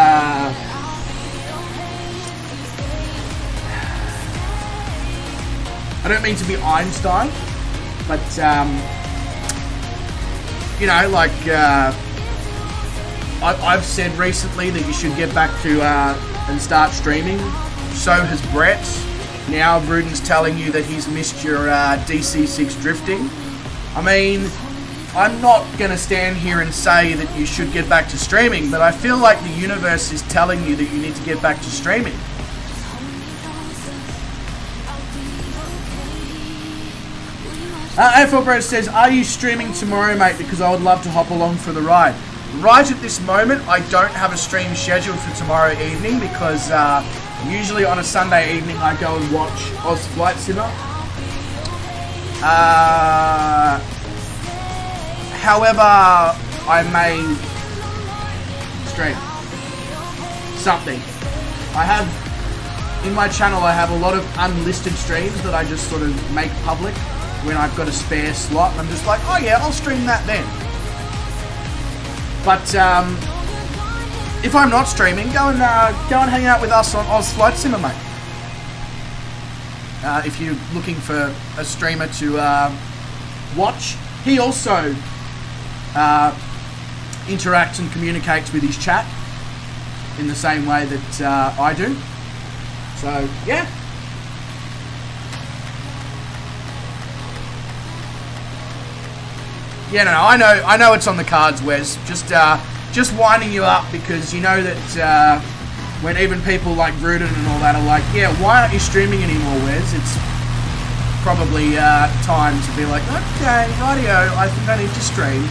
I don't mean to be Einstein, but you know, like I've said recently that you should get back to and start streaming. So has Brett. Now Bruden's telling you that he's missed your DC6 drifting. I mean, I'm not going to stand here and say that you should get back to streaming, but I feel like the universe is telling you that you need to get back to streaming. AFL Bro says, are you streaming tomorrow, mate? Because I would love to hop along for the ride. Right at this moment, I don't have a stream scheduled for tomorrow evening because usually on a Sunday evening I go and watch Oz Flight Simmer. However, I may stream something. I have, in my channel, I have a lot of unlisted streams that I just sort of make public when I've got a spare slot. I'm just like, oh yeah, I'll stream that then. But if I'm not streaming, go and hang out with us on Oz Flight Simmer, mate. If you're looking for a streamer to watch, he also interacts and communicates with his chat in the same way that I do. So yeah. Yeah, no, I know it's on the cards, Wes. Just winding you up because you know that when even people like Rudin and all that are like, yeah, why aren't you streaming anymore, Wes? It's probably time to be like, okay, rightio, I think I need to stream.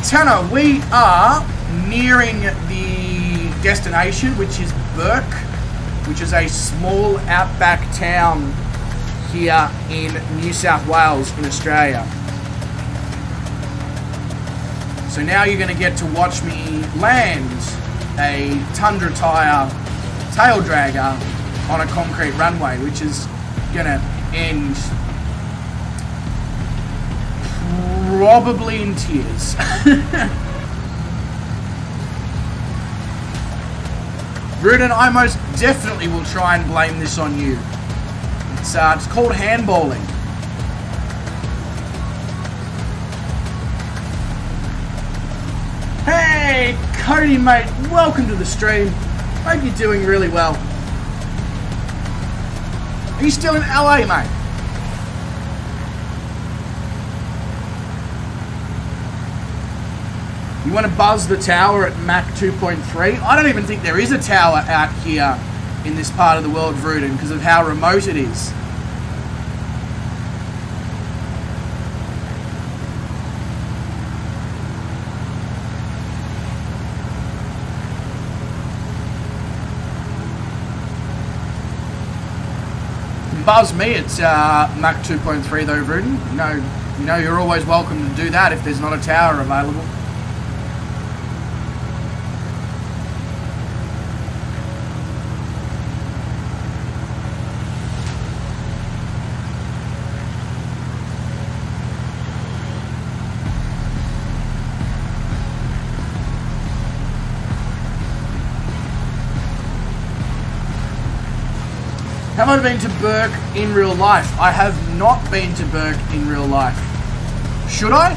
Tanner, we are nearing the destination, which is BOURKE, which is a small outback town here in New South Wales in Australia. So now you're going to get to watch me land a Tundra Tyre tail dragger on a concrete runway, which is going to end probably in tears. Rudin, I most definitely will try and blame this on you. It's called handballing. Hey, Cody, mate, welcome to the stream. Hope you're doing really well. Are you still in LA, mate? You want to buzz the tower at Mach 2.3? I don't even think there is a tower out here in this part of the world, Vruden, because of how remote it is. Buzz me at Mach 2.3 though, Vruden. You know you're always welcome to do that if there's not a tower available. Have I been to Bourke in real life? I have not been to Bourke in real life. Should I?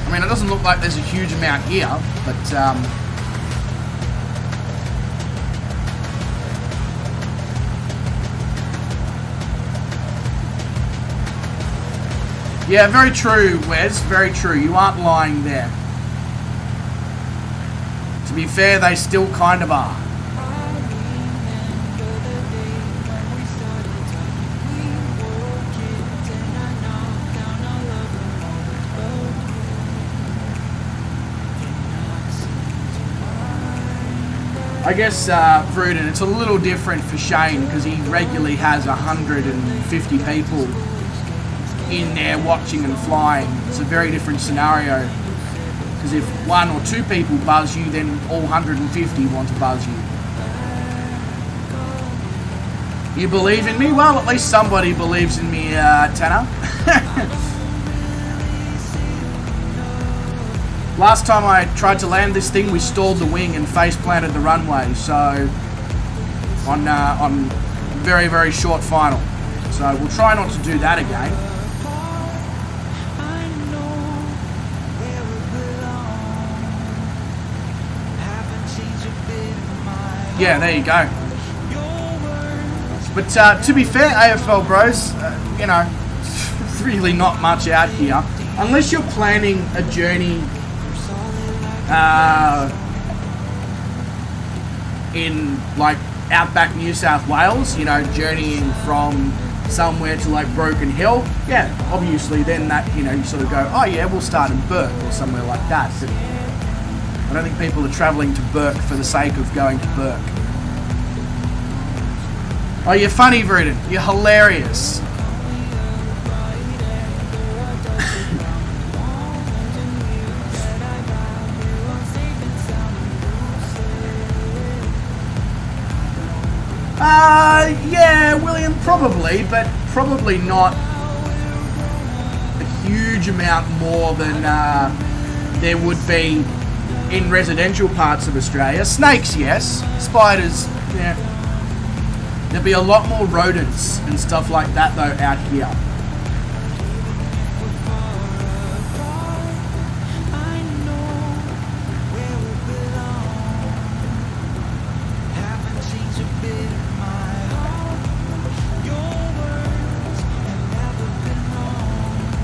I mean, it doesn't look like there's a huge amount here, but yeah, very true, Wes. Very true. You aren't lying there. To be fair, they still kind of are. I guess, Vruden, it's a little different for Shane because he regularly has 150 people in there watching and flying. It's a very different scenario because if one or two people buzz you, then all 150 want to buzz you. You believe in me? Well, at least somebody believes in me, Tanner. Last time I tried to land this thing, we stalled the wing and face planted the runway. So on very, very short final. So we'll try not to do that again. Yeah, there you go. But to be fair, AFL bros, you know, really not much out here. Unless you're planning a journey in like outback New South Wales, you know, journeying from somewhere to like Broken Hill, yeah, obviously then that, you know, you sort of go, oh yeah, we'll start in Bourke or somewhere like that. But I don't think people are travelling to Bourke for the sake of going to Bourke. Oh, you're funny, Vruden. You're hilarious. Yeah, William, probably, but probably not a huge amount more than there would be in residential parts of Australia. Snakes, yes. Spiders, yeah. There'd be a lot more rodents and stuff like that, though, out here.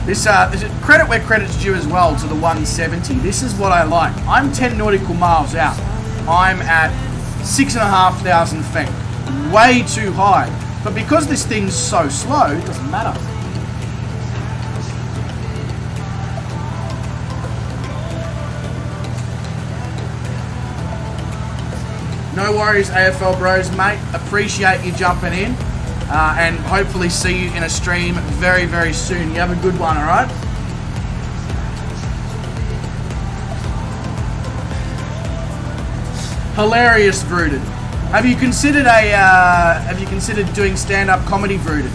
This credit where credit's due as well to the 170. This is what I like. I'm 10 nautical miles out. I'm at 6,500 feet. Way too high. But because this thing's so slow, it doesn't matter. No worries, AFL bros, mate. Appreciate you jumping in. And hopefully see you in a stream very, very soon. You have a good one, alright? Hilarious, Vruden. Have you considered doing stand-up comedy, Vruden?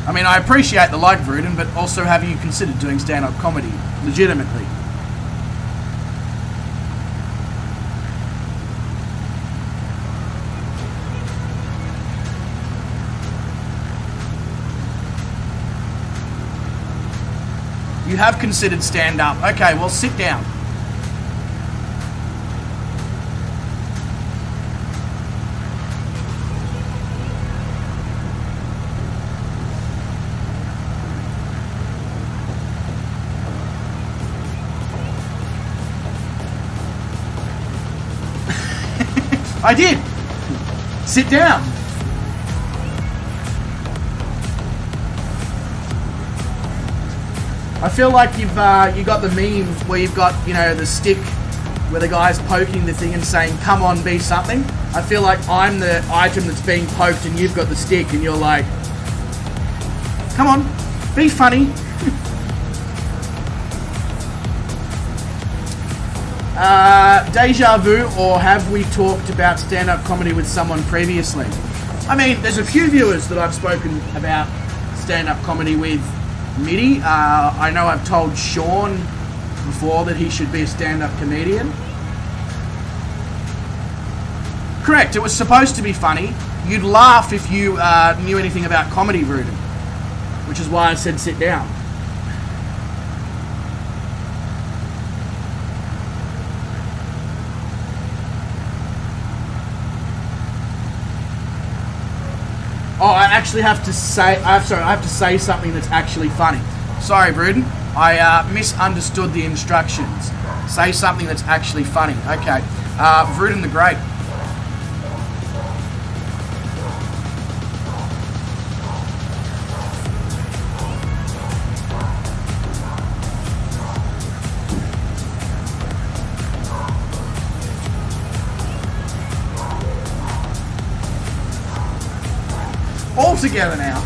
I mean, I appreciate the like, Vruden, but also have you considered doing stand-up comedy legitimately? You have considered stand-up. Okay, well, sit down. I did. Sit down. I feel like you got the meme where you've got, you know, the stick where the guy's poking the thing and saying, "Come on, be something." I feel like I'm the item that's being poked and you've got the stick and you're like, "Come on, be funny." Deja vu, or have we talked about stand-up comedy with someone previously? I mean, there's a few viewers that I've spoken about stand-up comedy with. Mitty, I know I've told Sean before that he should be a stand-up comedian. Correct, it was supposed to be funny. You'd laugh if you knew anything about comedy, Rudin. Which is why I said sit down. Oh, I actually have to say, I have to say something that's actually funny. Sorry, Bruden, I misunderstood the instructions. Say something that's actually funny. Okay, Bruden the Great. All together now.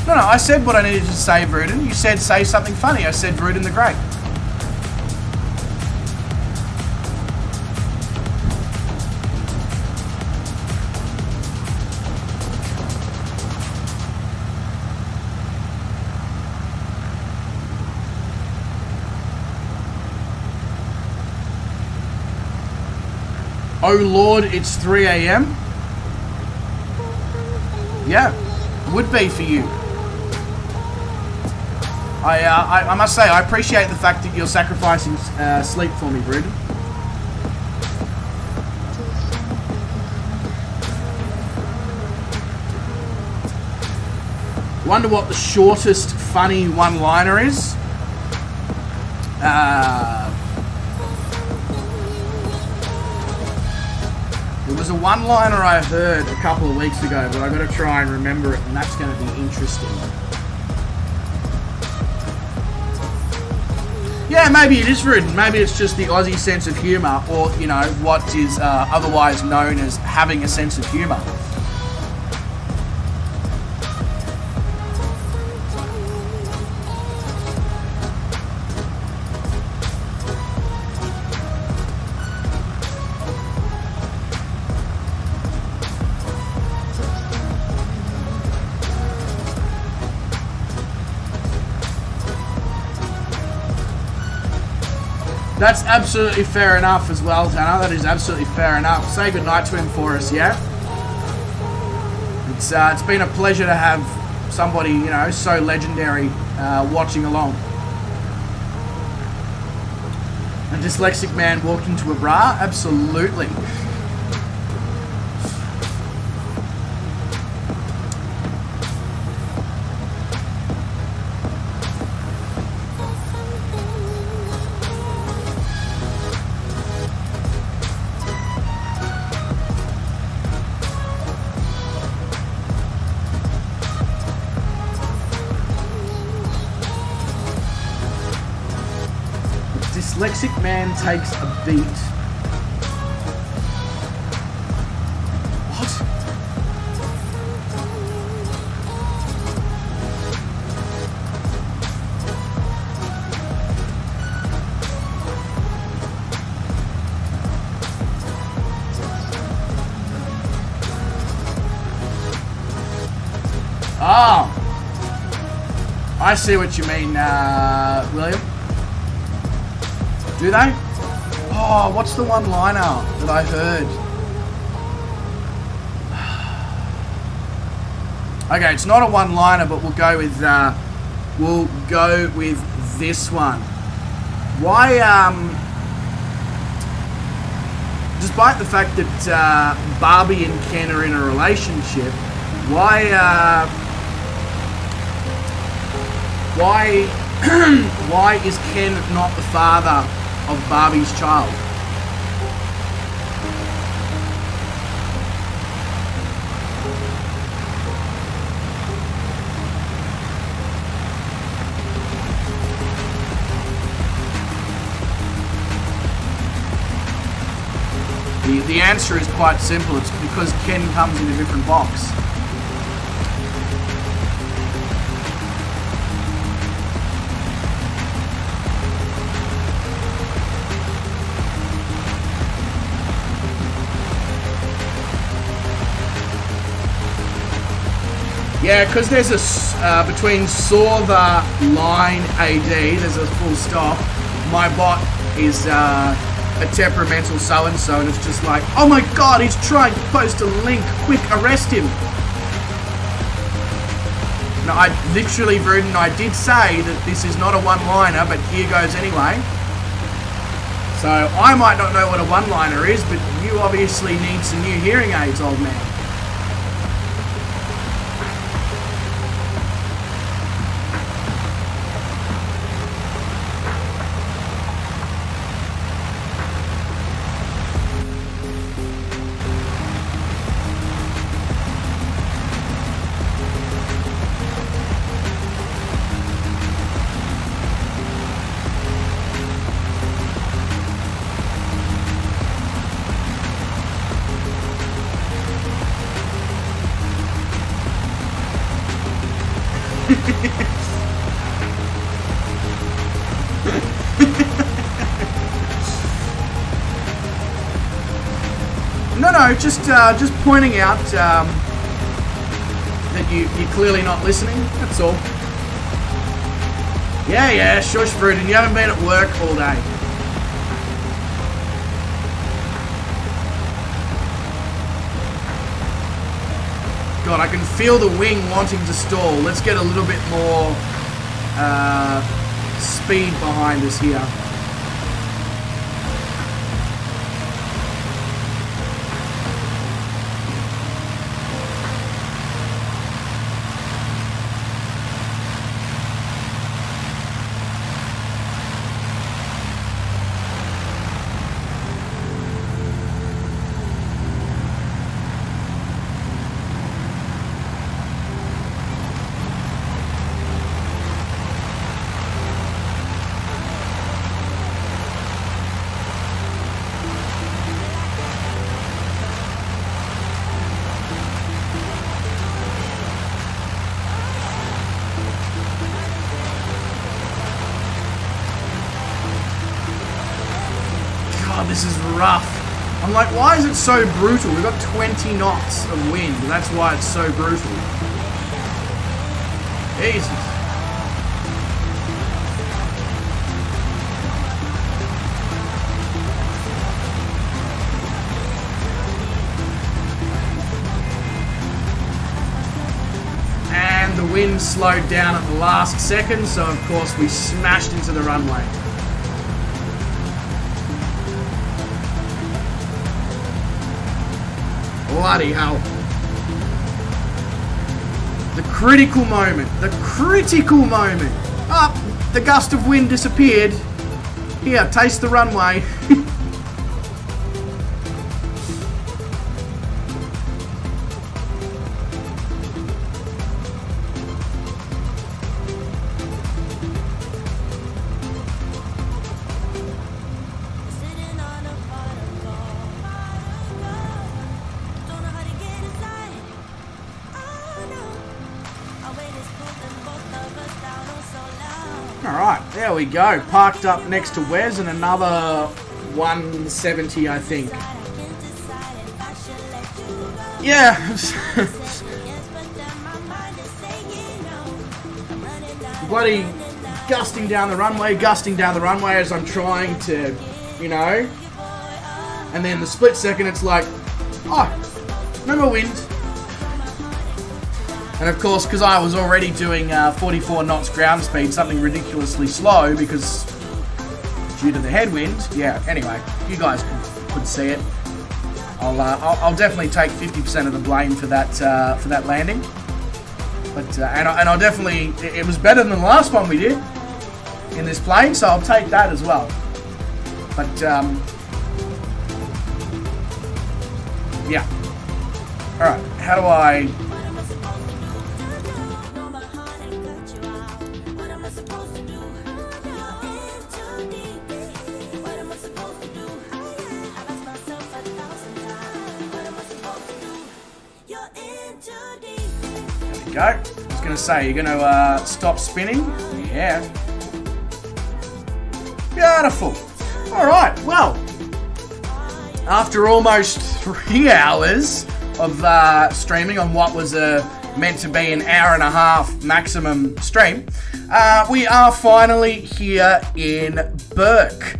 No, I said what I needed to say, Bruden. You said say something funny. I said Bruden the Great. Oh Lord, it's 3 a.m. Yeah, would be for you. I must say, I appreciate the fact that you're sacrificing sleep for me, Bruden. Wonder what the shortest funny one-liner is. It was a one-liner I heard a couple of weeks ago, but I've got to try and remember it, and that's going to be interesting. Yeah, maybe it is rude. Maybe it's just the Aussie sense of humour, or, you know, what is otherwise known as having a sense of humour. That's absolutely fair enough as well, Tanner. That is absolutely fair enough. Say goodnight to him for us, yeah? It's been a pleasure to have somebody, you know, so legendary watching along. A dyslexic man walked into a bra? Absolutely. Dyslexic man takes a beat. What? Ah! I see what you mean, William. Do they? Oh, what's the one-liner that I heard? Okay, it's not a one-liner, but we'll go with this one. Why? Despite the fact that Barbie and Ken are in a relationship, why is Ken not the father of Barbie's child? The answer is quite simple. It's because Ken comes in a different box. Yeah, because there's a between saw the line AD, there's a full stop. My bot is a temperamental so-and-so, and it's just like, oh my god, he's trying to post a link, quick, arrest him. No, I literally, Vruden, I did say that this is not a one-liner, but here goes anyway. So, I might not know what a one-liner is, but you obviously need some new hearing aids, old man. No, just pointing out that you're clearly not listening, that's all. Yeah, shush, Vruden, you haven't been at work all day. God, I can feel the wing wanting to stall. Let's get a little bit more speed behind us here. This is rough. I'm like, why is it so brutal? We've got 20 knots of wind. That's why it's so brutal. Jesus. And the wind slowed down at the last second, so of course we smashed into the runway. Bloody hell. The critical moment. The critical moment. Oh, the gust of wind disappeared. Here, taste the runway. Alright, there we go. Parked up next to Wes and another 170, I think. Yeah. bloody gusting down the runway as I'm trying to, you know. And then the split second, it's like, oh, no more wind. And of course, because I was already doing 44 knots ground speed, something ridiculously slow because due to the headwind. Yeah, anyway, you guys could see it. I'll definitely take 50% of the blame for that landing. But and I'll definitely, it was better than the last one we did in this plane, so I'll take that as well. But yeah. All right, how do I? Go. I was going to say, you're going to stop spinning? Yeah. Beautiful. All right, well, after almost 3 hours of streaming on what was meant to be an hour and a half maximum stream, we are finally here in BOURKE.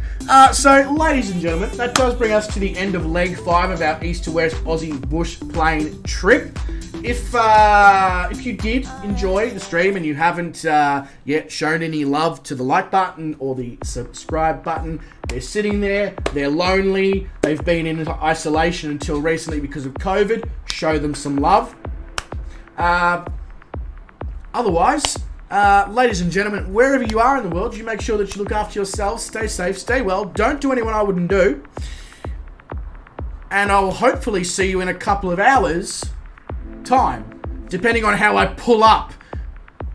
So, ladies and gentlemen, that does bring us to the end of leg 5 of our east to west Aussie bush plane trip. If you did enjoy the stream and you haven't yet shown any love to the like button or the subscribe button, they're sitting there, they're lonely, they've been in isolation until recently because of COVID, show them some love. Otherwise, ladies and gentlemen, wherever you are in the world, you make sure that you look after yourselves, stay safe, stay well, don't do anyone I wouldn't do, and I'll hopefully see you in a couple of hours time, depending on how I pull up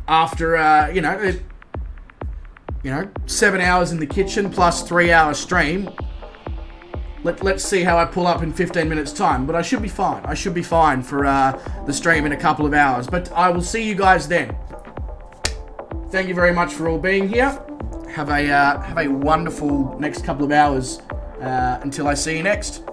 after 7 hours in the kitchen plus 3 hour stream. Let's see how I pull up in 15 minutes time, but I should be fine. I should be fine for the stream in a couple of hours, but I will see you guys then. Thank you very much for all being here. Have a wonderful next couple of hours until I see you next.